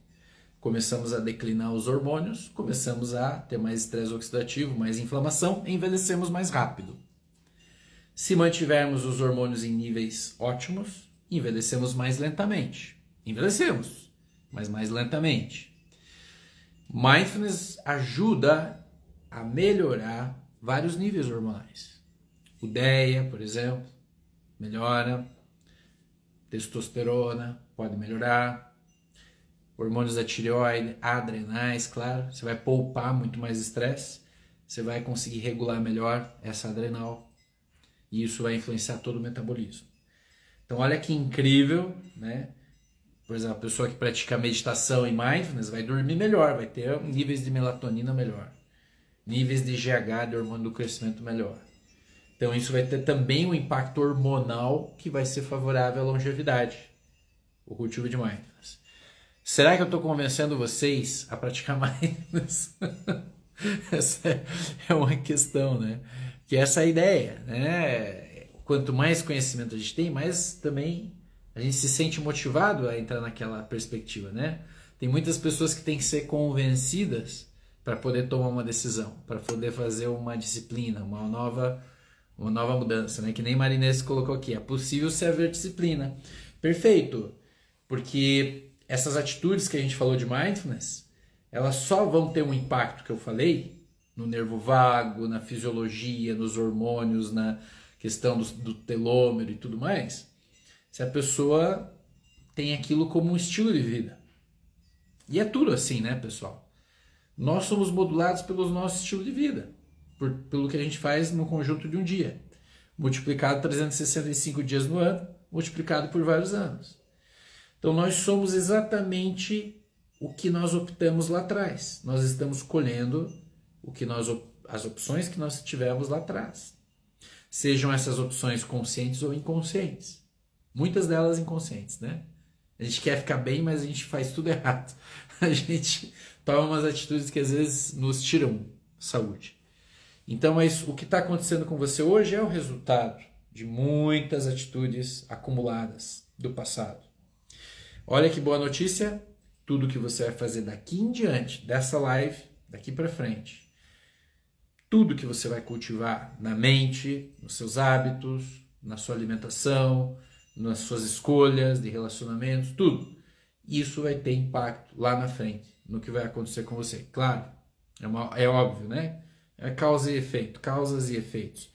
Começamos a declinar os hormônios, começamos a ter mais estresse oxidativo, mais inflamação, e envelhecemos mais rápido. Se mantivermos os hormônios em níveis ótimos, envelhecemos mais lentamente. Envelhecemos, mas mais lentamente. Mindfulness ajuda a melhorar vários níveis hormonais. O DEA, por exemplo, melhora. Testosterona pode melhorar. Hormônios da tireoide, adrenais, claro. Você vai poupar muito mais estresse. Você vai conseguir regular melhor essa adrenal. E isso vai influenciar todo o metabolismo. Então olha que incrível, né? Por exemplo, a pessoa que pratica meditação e mindfulness vai dormir melhor, vai ter níveis de melatonina melhor, níveis de GH, de hormônio do crescimento melhor. Então isso vai ter também um impacto hormonal que vai ser favorável à longevidade, o cultivo de mindfulness. Será que eu estou convencendo vocês a praticar mindfulness? Essa é uma questão, né? Que essa é a ideia, né? Quanto mais conhecimento a gente tem, mais também a gente se sente motivado a entrar naquela perspectiva, né? Tem muitas pessoas que têm que ser convencidas para poder tomar uma decisão, para poder fazer uma disciplina, uma nova mudança, né? Que nem Marinês colocou aqui, é possível se haver disciplina. Perfeito, porque essas atitudes que a gente falou de mindfulness, elas só vão ter um impacto que eu falei no nervo vago, na fisiologia, nos hormônios, na questão do telômero e tudo mais, se a pessoa tem aquilo como um estilo de vida. E é tudo assim, né, pessoal? Nós somos modulados pelo nosso estilo de vida, pelo que a gente faz no conjunto de um dia, multiplicado 365 dias no ano, multiplicado por vários anos. Então nós somos exatamente o que nós optamos lá atrás. Nós estamos colhendo as opções que nós tivemos lá atrás. Sejam essas opções conscientes ou inconscientes. Muitas delas inconscientes, né? A gente quer ficar bem, mas a gente faz tudo errado. A gente toma umas atitudes que às vezes nos tiram saúde. Então, mas o que está acontecendo com você hoje é o resultado de muitas atitudes acumuladas do passado. Olha que boa notícia, tudo que você vai fazer daqui em diante, dessa live, daqui para frente, tudo que você vai cultivar na mente, nos seus hábitos, na sua alimentação, nas suas escolhas de relacionamentos, tudo, isso vai ter impacto lá na frente, no que vai acontecer com você. Claro, é óbvio, né? É causa e efeito, causas e efeitos.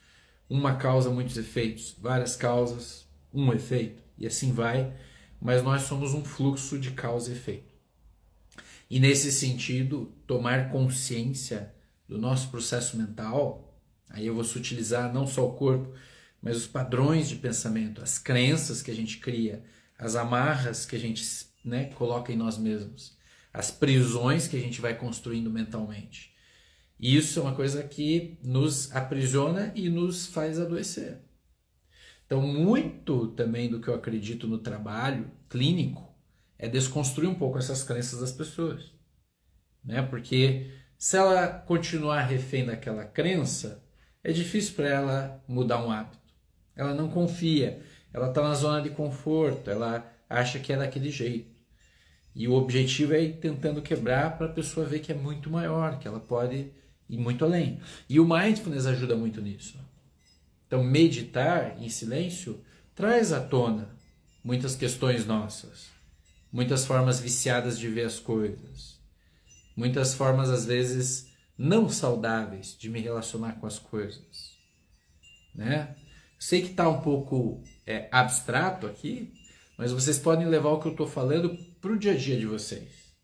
Uma causa, muitos efeitos, várias causas, um efeito, e assim vai. Mas nós somos um fluxo de causa e efeito. E nesse sentido, tomar consciência do nosso processo mental, aí eu vou sutilizar não só o corpo, mas os padrões de pensamento, as crenças que a gente cria, as amarras que a gente, né, coloca em nós mesmos, as prisões que a gente vai construindo mentalmente. Isso é uma coisa que nos aprisiona e nos faz adoecer. Então, muito também do que eu acredito no trabalho clínico é desconstruir um pouco essas crenças das pessoas, né? Porque se ela continuar refém daquela crença, é difícil para ela mudar um hábito. Ela não confia, ela está na zona de conforto, ela acha que é daquele jeito. E o objetivo é ir tentando quebrar para a pessoa ver que é muito maior, que ela pode ir muito além. E o mindfulness ajuda muito nisso. Então, meditar em silêncio traz à tona muitas questões nossas, muitas formas viciadas de ver as coisas, muitas formas, às vezes, não saudáveis de me relacionar com as coisas, né? Sei que está um pouco abstrato aqui, mas vocês podem levar o que eu estou falando para o dia a dia de vocês,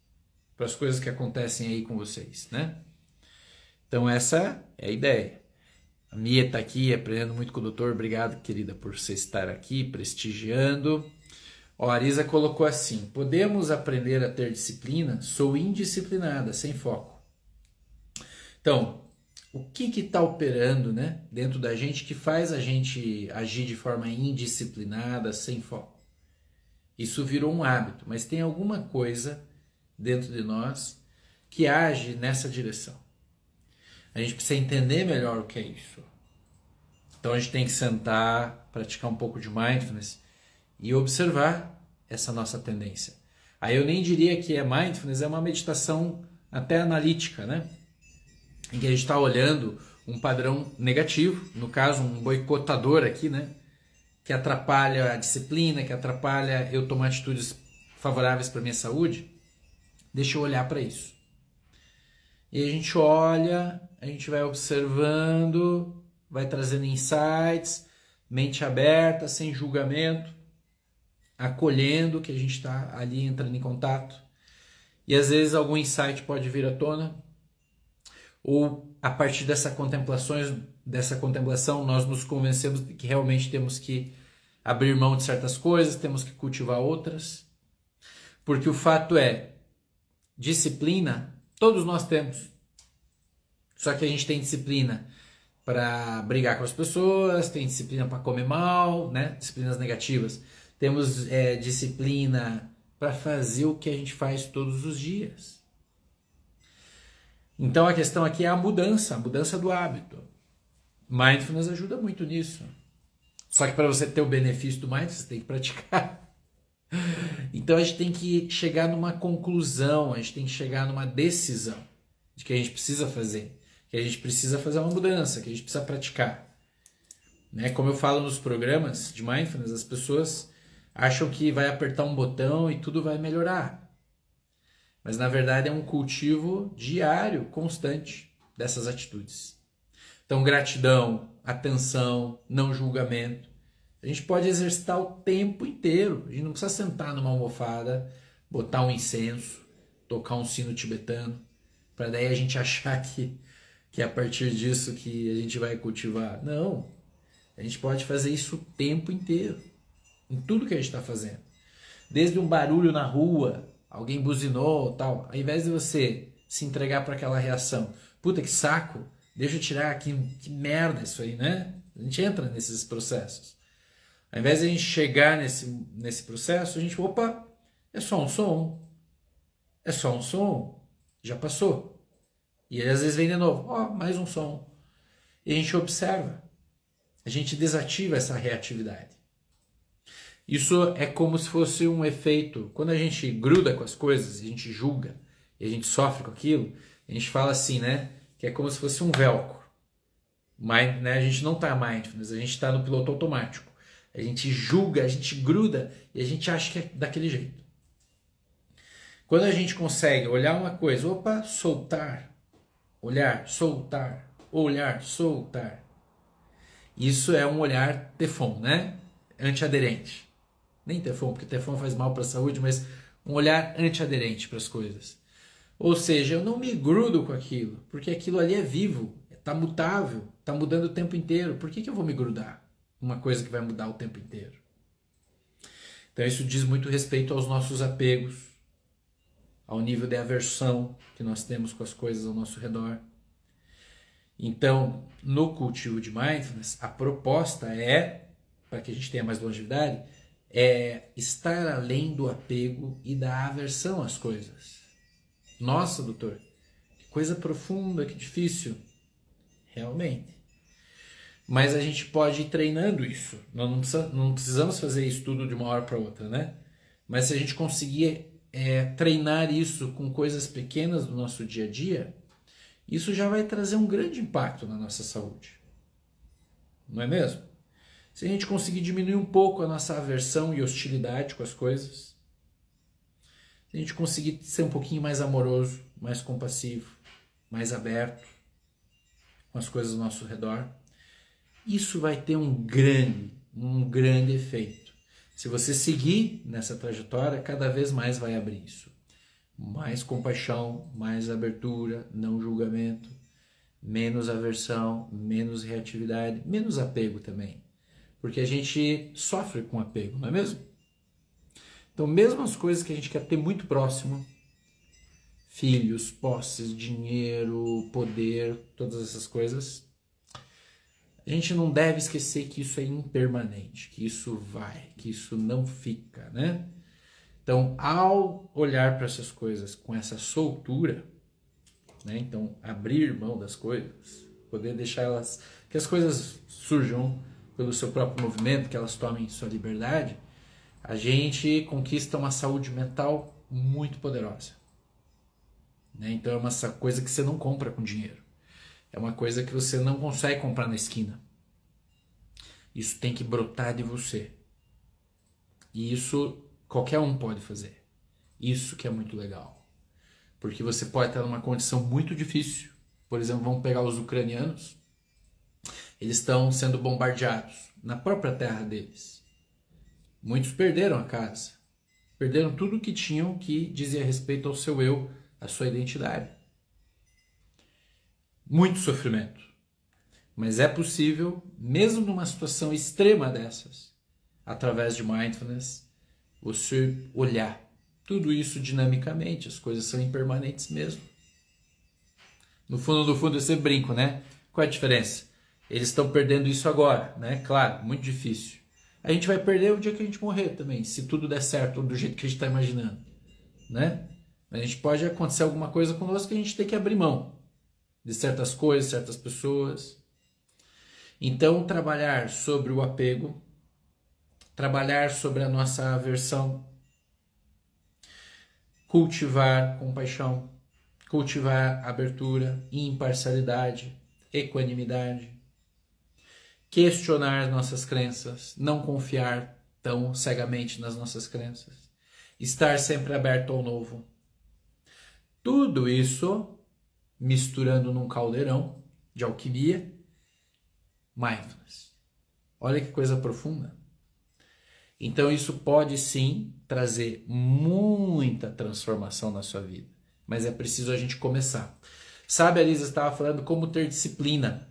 para as coisas que acontecem aí com vocês, né? Então essa é a ideia. A Mia está aqui aprendendo muito com o doutor. Obrigado, querida, por você estar aqui prestigiando. Ó, a Arisa colocou assim: podemos aprender a ter disciplina? Sou indisciplinada, sem foco. Então, o que está operando, né, dentro da gente que faz a gente agir de forma indisciplinada, sem foco? Isso virou um hábito, mas tem alguma coisa dentro de nós que age nessa direção. A gente precisa entender melhor o que é isso. Então a gente tem que sentar, praticar um pouco de mindfulness e observar essa nossa tendência. Aí eu nem diria que mindfulness, é uma meditação até analítica, né? Em que a gente está olhando um padrão negativo, no caso um boicotador aqui, né? Que atrapalha a disciplina, que atrapalha eu tomar atitudes favoráveis para a minha saúde. Deixa eu olhar para isso. E a gente olha, a gente vai observando, vai trazendo insights, mente aberta, sem julgamento, acolhendo que a gente está ali entrando em contato. E às vezes algum insight pode vir à tona, ou a partir dessa contemplação nós nos convencemos de que realmente temos que abrir mão de certas coisas, temos que cultivar outras. Porque o fato é, disciplina todos nós temos. Só que a gente tem disciplina para brigar com as pessoas, tem disciplina para comer mal, né? Disciplinas negativas. Temos disciplina para fazer o que a gente faz todos os dias. Então a questão aqui é a mudança do hábito. Mindfulness ajuda muito nisso. Só que para você ter o benefício do mindfulness, você tem que praticar. Então a gente tem que chegar numa conclusão, a gente tem que chegar numa decisão de que a gente precisa fazer, que a gente precisa fazer uma mudança, que a gente precisa praticar. Né? Como eu falo nos programas de mindfulness, as pessoas acham que vai apertar um botão e tudo vai melhorar. Mas na verdade é um cultivo diário, constante dessas atitudes. Então gratidão, atenção, não julgamento. A gente pode exercitar o tempo inteiro. A gente não precisa sentar numa almofada, botar um incenso, tocar um sino tibetano, para daí a gente achar que é a partir disso que a gente vai cultivar. Não. A gente pode fazer isso o tempo inteiro, em tudo que a gente está fazendo. Desde um barulho na rua, alguém buzinou, tal. Ao invés de você se entregar para aquela reação, puta que saco, deixa eu tirar, que merda isso aí, né? A gente entra nesses processos. Ao invés de a gente chegar nesse processo, a gente, opa, é só um som. É só um som. Já passou. E aí, às vezes vem de novo, mais um som. E a gente observa. A gente desativa essa reatividade. Isso é como se fosse um efeito. Quando a gente gruda com as coisas, a gente julga, e a gente sofre com aquilo, a gente fala assim, né? Que é como se fosse um velcro. Mas, né, a gente não está mindfulness, a gente está no piloto automático. A gente julga, a gente gruda e a gente acha que é daquele jeito. Quando a gente consegue olhar uma coisa, opa, soltar, olhar, soltar, olhar, soltar. Isso é um olhar Teflon, né? Antiaderente. Nem Teflon, porque Teflon faz mal para a saúde, mas um olhar antiaderente para as coisas. Ou seja, eu não me grudo com aquilo, porque aquilo ali é vivo, está mutável, está mudando o tempo inteiro. Por que eu vou me grudar? uma coisa que vai mudar o tempo inteiro. Então isso diz muito respeito aos nossos apegos, ao nível de aversão que nós temos com as coisas ao nosso redor. Então, no cultivo de mindfulness, a proposta é, para que a gente tenha mais longevidade, é estar além do apego e da aversão às coisas. Nossa, doutor, que coisa profunda, que difícil. Realmente. Mas a gente pode ir treinando isso. Nós não precisamos fazer isso tudo de uma hora para outra, né? Mas se a gente conseguir treinar isso com coisas pequenas do nosso dia a dia, isso já vai trazer um grande impacto na nossa saúde. Não é mesmo? Se a gente conseguir diminuir um pouco a nossa aversão e hostilidade com as coisas, se a gente conseguir ser um pouquinho mais amoroso, mais compassivo, mais aberto com as coisas ao nosso redor, isso vai ter um grande efeito. Se você seguir nessa trajetória, cada vez mais vai abrir isso. Mais compaixão, mais abertura, não julgamento, menos aversão, menos reatividade, menos apego também. Porque a gente sofre com apego, não é mesmo? Então, mesmo as coisas que a gente quer ter muito próximo, filhos, posses, dinheiro, poder, todas essas coisas, a gente não deve esquecer que isso é impermanente, que isso vai, que isso não fica, né? Então, ao olhar para essas coisas com essa soltura, né? Então, abrir mão das coisas, poder deixar elas, que as coisas surjam pelo seu próprio movimento, que elas tomem sua liberdade, a gente conquista uma saúde mental muito poderosa, né? Então, é uma coisa que você não compra com dinheiro. É uma coisa que você não consegue comprar na esquina. Isso tem que brotar de você. E isso qualquer um pode fazer. Isso que é muito legal. Porque você pode estar numa condição muito difícil. Por exemplo, vamos pegar os ucranianos. Eles estão sendo bombardeados na própria terra deles. Muitos perderam a casa. Perderam tudo que tinham que dizia respeito ao seu eu, à sua identidade. Muito sofrimento. Mas é possível, mesmo numa situação extrema dessas, através de mindfulness, você olhar tudo isso dinamicamente. As coisas são impermanentes mesmo. No fundo, eu sempre brinco, né? Qual é a diferença? Eles estão perdendo isso agora, né? Claro, muito difícil. A gente vai perder o dia que a gente morrer também, se tudo der certo do jeito que a gente está imaginando, né? A gente pode acontecer alguma coisa conosco que a gente tem que abrir mão de certas coisas, certas pessoas. Então, trabalhar sobre o apego, trabalhar sobre a nossa aversão, cultivar compaixão, cultivar abertura, imparcialidade, equanimidade, questionar nossas crenças, não confiar tão cegamente nas nossas crenças, estar sempre aberto ao novo. Tudo isso misturando num caldeirão de alquimia, mindfulness. Olha que coisa profunda. Então isso pode sim trazer muita transformação na sua vida, mas é preciso a gente começar. Sabe, a Lisa estava falando como ter disciplina.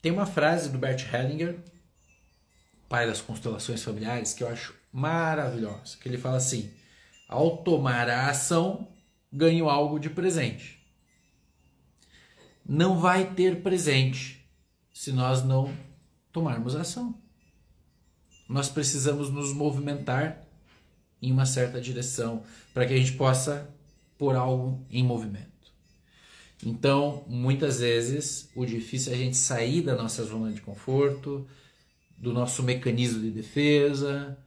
Tem uma frase do Bert Hellinger, pai das constelações familiares, que eu acho maravilhosa, que ele fala assim: ao tomar a ação, ganho algo de presente. Não vai ter presente se nós não tomarmos ação. Nós precisamos nos movimentar em uma certa direção para que a gente possa pôr algo em movimento. Então, muitas vezes, o difícil é a gente sair da nossa zona de conforto, do nosso mecanismo de defesa,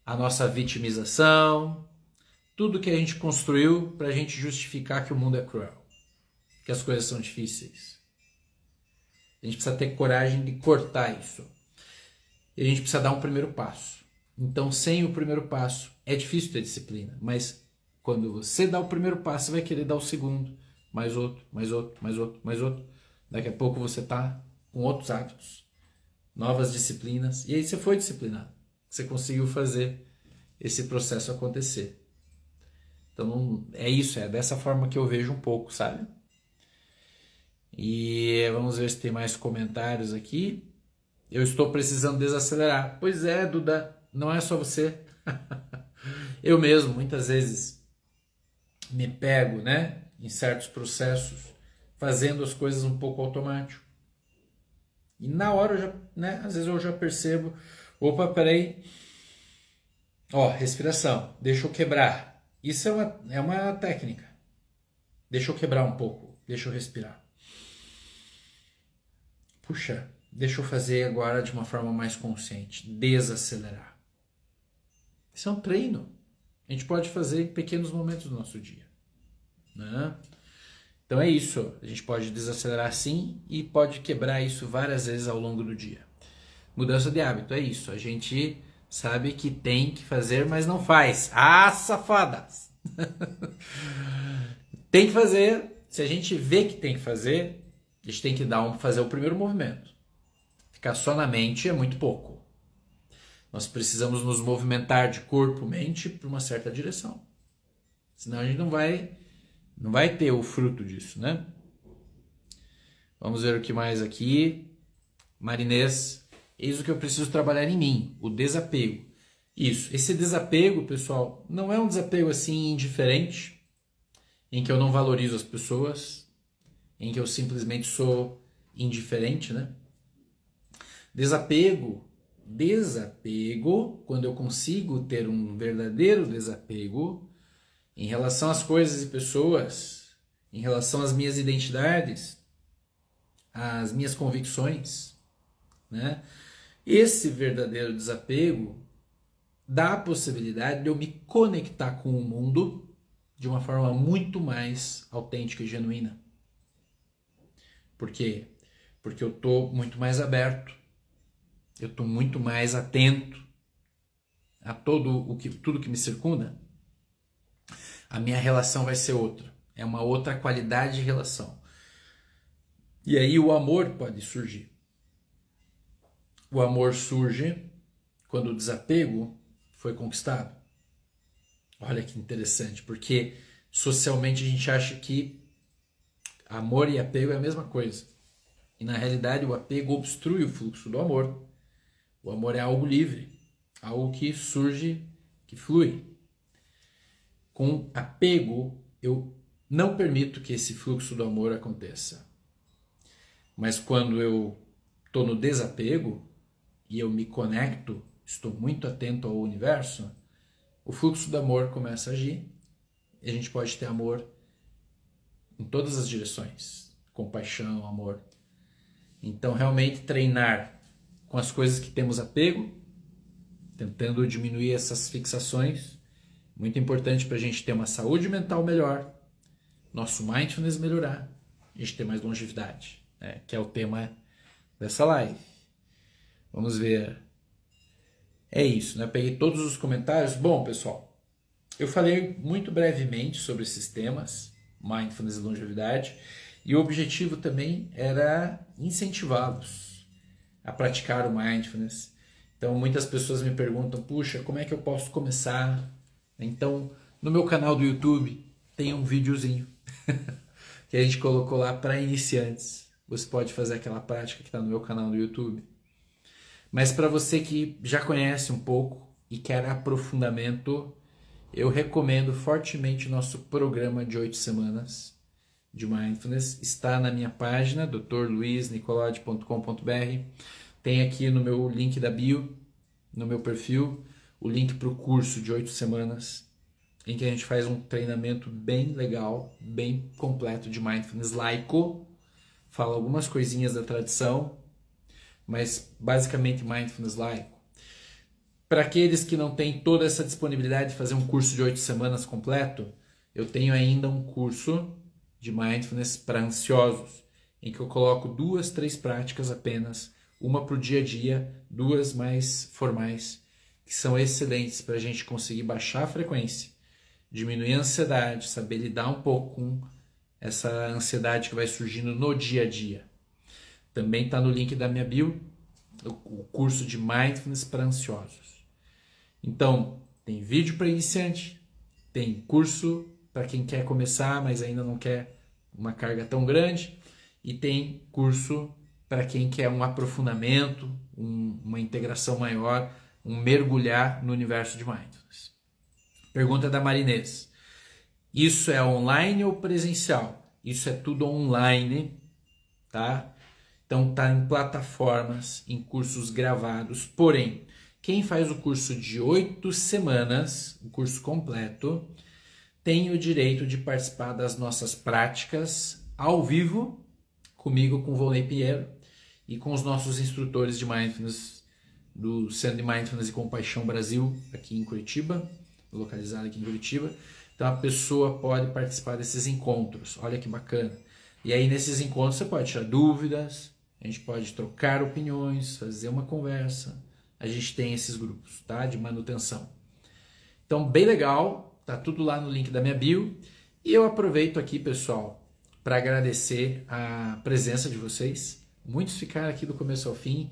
a nossa vitimização, tudo que a gente construiu para a gente justificar que o mundo é cruel, que as coisas são difíceis. A gente precisa ter coragem de cortar isso. E a gente precisa dar um primeiro passo. Então, sem o primeiro passo, é difícil ter disciplina. Mas quando você dá o primeiro passo, você vai querer dar o segundo. Mais outro, mais outro, mais outro, mais outro. Daqui a pouco você está com outros hábitos, novas disciplinas. E aí você foi disciplinado. Você conseguiu fazer esse processo acontecer. Então, é isso. É dessa forma que eu vejo um pouco, sabe? E vamos ver se tem mais comentários aqui. Eu estou precisando desacelerar. Pois é, Duda, não é só você. Eu mesmo, muitas vezes, me pego, né, em certos processos, fazendo as coisas um pouco automático. E na hora eu já, né, às vezes eu já percebo, opa, peraí, ó, respiração, deixa eu quebrar. Isso é uma técnica. Deixa eu quebrar um pouco, deixa eu respirar. Puxa, deixa eu fazer agora de uma forma mais consciente, desacelerar. Isso é um treino. A gente pode fazer em pequenos momentos do nosso dia, né? Então é isso, a gente pode desacelerar sim e pode quebrar isso várias vezes ao longo do dia. Mudança de hábito, é isso, a gente sabe que tem que fazer, mas não faz. Ah, safadas! Tem que fazer, se a gente vê que tem que fazer, a gente tem que fazer o primeiro movimento. Ficar só na mente é muito pouco. Nós precisamos nos movimentar de corpo, mente para uma certa direção. Senão a gente não vai ter o fruto disso, né? Vamos ver o que mais aqui. Marinês, eis o que eu preciso trabalhar em mim, o desapego. Isso, esse desapego, pessoal, não é um desapego assim indiferente, em que eu não valorizo as pessoas, em que eu simplesmente sou indiferente, né? Desapego, quando eu consigo ter um verdadeiro desapego em relação às coisas e pessoas, em relação às minhas identidades, às minhas convicções, né? Esse verdadeiro desapego dá a possibilidade de eu me conectar com o mundo de uma forma muito mais autêntica e genuína. Por quê? Porque eu estou muito mais aberto, eu estou muito mais atento a tudo que me circunda. A minha relação vai ser outra. É uma outra qualidade de relação. E aí o amor pode surgir. O amor surge quando o desapego foi conquistado. Olha que interessante, porque socialmente a gente acha que amor e apego é a mesma coisa. E na realidade o apego obstrui o fluxo do amor. O amor é algo livre, algo que surge, que flui. Com apego, eu não permito que esse fluxo do amor aconteça. Mas quando eu estou no desapego e eu me conecto, estou muito atento ao universo, o fluxo do amor começa a agir e a gente pode ter amor em todas as direções. Compaixão, amor. Então, realmente treinar com as coisas que temos apego, tentando diminuir essas fixações, muito importante para a gente ter uma saúde mental melhor, nosso mindfulness melhorar, a gente ter mais longevidade, né? Que é o tema dessa live. Vamos ver. É isso, né? Eu peguei todos os comentários. Bom, pessoal, eu falei muito brevemente sobre esses temas, mindfulness e longevidade, e o objetivo também era incentivá-los a praticar o mindfulness. Então, muitas pessoas me perguntam, puxa, como é que eu posso começar? Então, no meu canal do YouTube tem um videozinho que a gente colocou lá para iniciantes. Você pode fazer aquela prática que está no meu canal do YouTube. Mas para você que já conhece um pouco e quer aprofundamento, eu recomendo fortemente o nosso programa de 8 semanas de Mindfulness. Está na minha página, drluisnicolodi.com.br. Tem aqui no meu link da bio, no meu perfil, o link para o curso de 8 semanas, em que a gente faz um treinamento bem legal, bem completo de Mindfulness laico. Fala algumas coisinhas da tradição, mas basicamente Mindfulness laico. Para aqueles que não têm toda essa disponibilidade de fazer um curso de 8 semanas completo, eu tenho ainda um curso de Mindfulness para ansiosos, em que eu coloco 2, 3 práticas apenas, uma para o dia a dia, 2 mais formais, que são excelentes para a gente conseguir baixar a frequência, diminuir a ansiedade, saber lidar um pouco com essa ansiedade que vai surgindo no dia a dia. Também está no link da minha bio, o curso de Mindfulness para ansiosos. Então, tem vídeo para iniciante, tem curso para quem quer começar, mas ainda não quer uma carga tão grande, e tem curso para quem quer um aprofundamento, uma integração maior, um mergulhar no universo de Mindfulness. Pergunta da Marinês. Isso é online ou presencial? Isso é tudo online, tá? Então tá em plataformas, em cursos gravados. Porém, quem faz o curso de 8 semanas, o curso completo, tem o direito de participar das nossas práticas ao vivo, comigo, com o Volney Pinheiro, e com os nossos instrutores de Mindfulness do Centro de Mindfulness e Compaixão Brasil, aqui em Curitiba, localizado aqui em Curitiba. Então a pessoa pode participar desses encontros, olha que bacana. E aí nesses encontros você pode tirar dúvidas, a gente pode trocar opiniões, fazer uma conversa. A gente tem esses grupos, tá? De manutenção. Então bem legal, tá tudo lá no link da minha bio. E eu aproveito aqui, pessoal, para agradecer a presença de vocês. Muitos ficaram aqui do começo ao fim.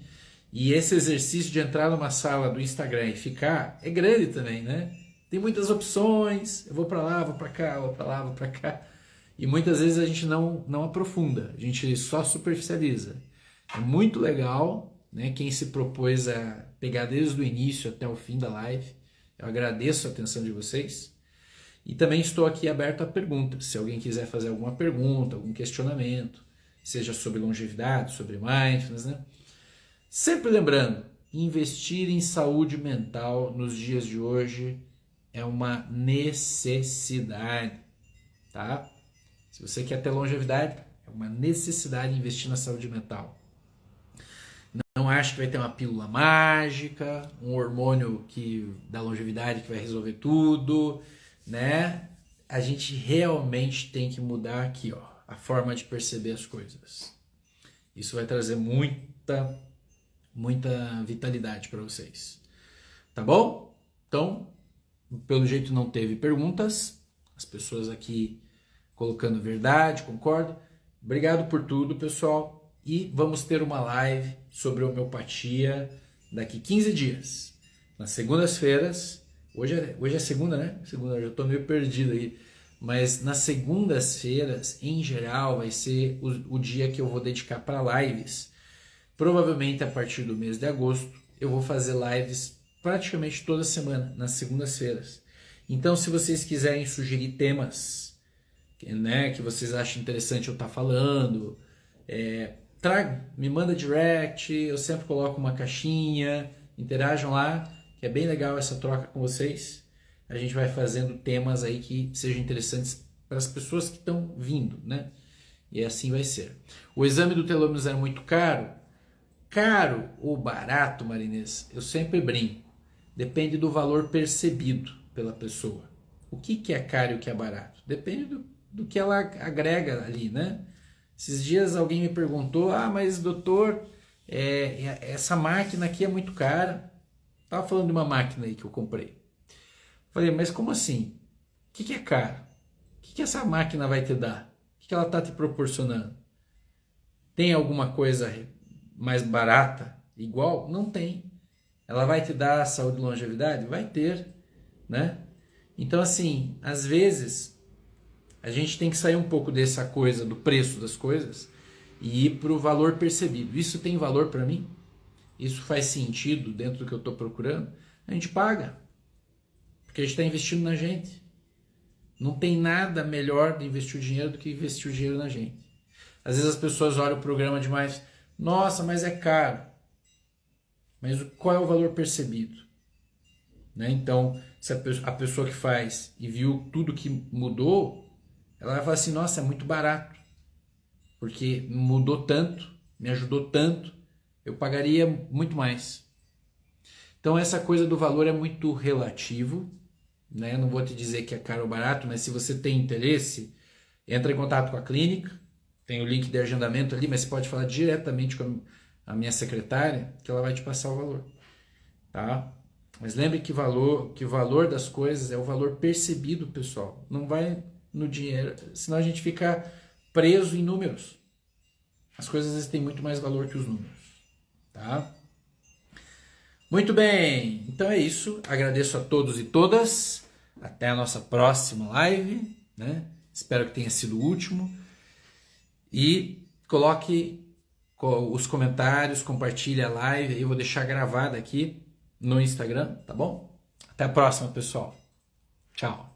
E esse exercício de entrar numa sala do Instagram e ficar é grande também, né? Tem muitas opções, eu vou para lá, vou para cá, vou para lá, vou para cá. E muitas vezes a gente não aprofunda, a gente só superficializa. É muito legal, né? Quem se propôs a pegar desde o início até o fim da live. Eu agradeço a atenção de vocês. E também estou aqui aberto a perguntas. Se alguém quiser fazer alguma pergunta, algum questionamento, seja sobre longevidade, sobre mindfulness, né? Sempre lembrando, investir em saúde mental nos dias de hoje é uma necessidade, tá? Se você quer ter longevidade, é uma necessidade investir na saúde mental. Não acho que vai ter uma pílula mágica, um hormônio da longevidade que vai resolver tudo, né? A gente realmente tem que mudar aqui, ó, a forma de perceber as coisas. Isso vai trazer muita vitalidade para vocês. Tá bom? Então, pelo jeito não teve perguntas. As pessoas aqui colocando verdade, concordo. Obrigado por tudo, pessoal. E vamos ter uma live sobre homeopatia daqui 15 dias. Nas segundas-feiras. Hoje é segunda, né? Segunda, eu já estou meio perdido aí. Mas nas segundas-feiras, em geral, vai ser o dia que eu vou dedicar para lives. Provavelmente a partir do mês de agosto, eu vou fazer lives praticamente toda semana, nas segundas-feiras. Então, se vocês quiserem sugerir temas, né, que vocês acham interessante eu estar falando, me manda direct, eu sempre coloco uma caixinha, interajam lá, que é bem legal essa troca com vocês. A gente vai fazendo temas aí que sejam interessantes para as pessoas que estão vindo, né? E assim vai ser. O exame do telômeros era muito caro? Caro ou barato, Marinês? Eu sempre brinco. Depende do valor percebido pela pessoa. O que é caro e o que é barato? Depende do que ela agrega ali, né? Esses dias alguém me perguntou, mas doutor, essa máquina aqui é muito cara. Estava falando de uma máquina aí que eu comprei. Falei, mas como assim? O que é caro? O que essa máquina vai te dar? O que ela está te proporcionando? Tem alguma coisa mais barata, igual? Não tem. Ela vai te dar saúde e longevidade? Vai ter, né? Então, assim, às vezes, a gente tem que sair um pouco dessa coisa, do preço das coisas, e ir para o valor percebido. Isso tem valor para mim? Isso faz sentido dentro do que eu estou procurando? A gente paga. Porque a gente está investindo na gente. Não tem nada melhor de investir o dinheiro do que investir o dinheiro na gente. Às vezes as pessoas olham o programa demais, nossa, mas é caro. Mas qual é o valor percebido? Né? Então, se a pessoa que faz e viu tudo que mudou, ela vai falar assim, nossa, é muito barato. Porque mudou tanto, me ajudou tanto, eu pagaria muito mais. Então essa coisa do valor é muito relativo, né? Não vou te dizer que é caro ou barato, mas se você tem interesse, entra em contato com a clínica, tem o link de agendamento ali, mas você pode falar diretamente com a minha secretária, que ela vai te passar o valor, tá? Mas lembre que o valor das coisas é o valor percebido, pessoal. Não vai no dinheiro, senão a gente fica preso em números. As coisas às vezes têm muito mais valor que os números, tá? Muito bem, então é isso. Agradeço a todos e todas. Até a nossa próxima live, né? Espero que tenha sido o último. E coloque os comentários, compartilhe a live, aí eu vou deixar gravada aqui no Instagram, tá bom? Até a próxima, pessoal. Tchau.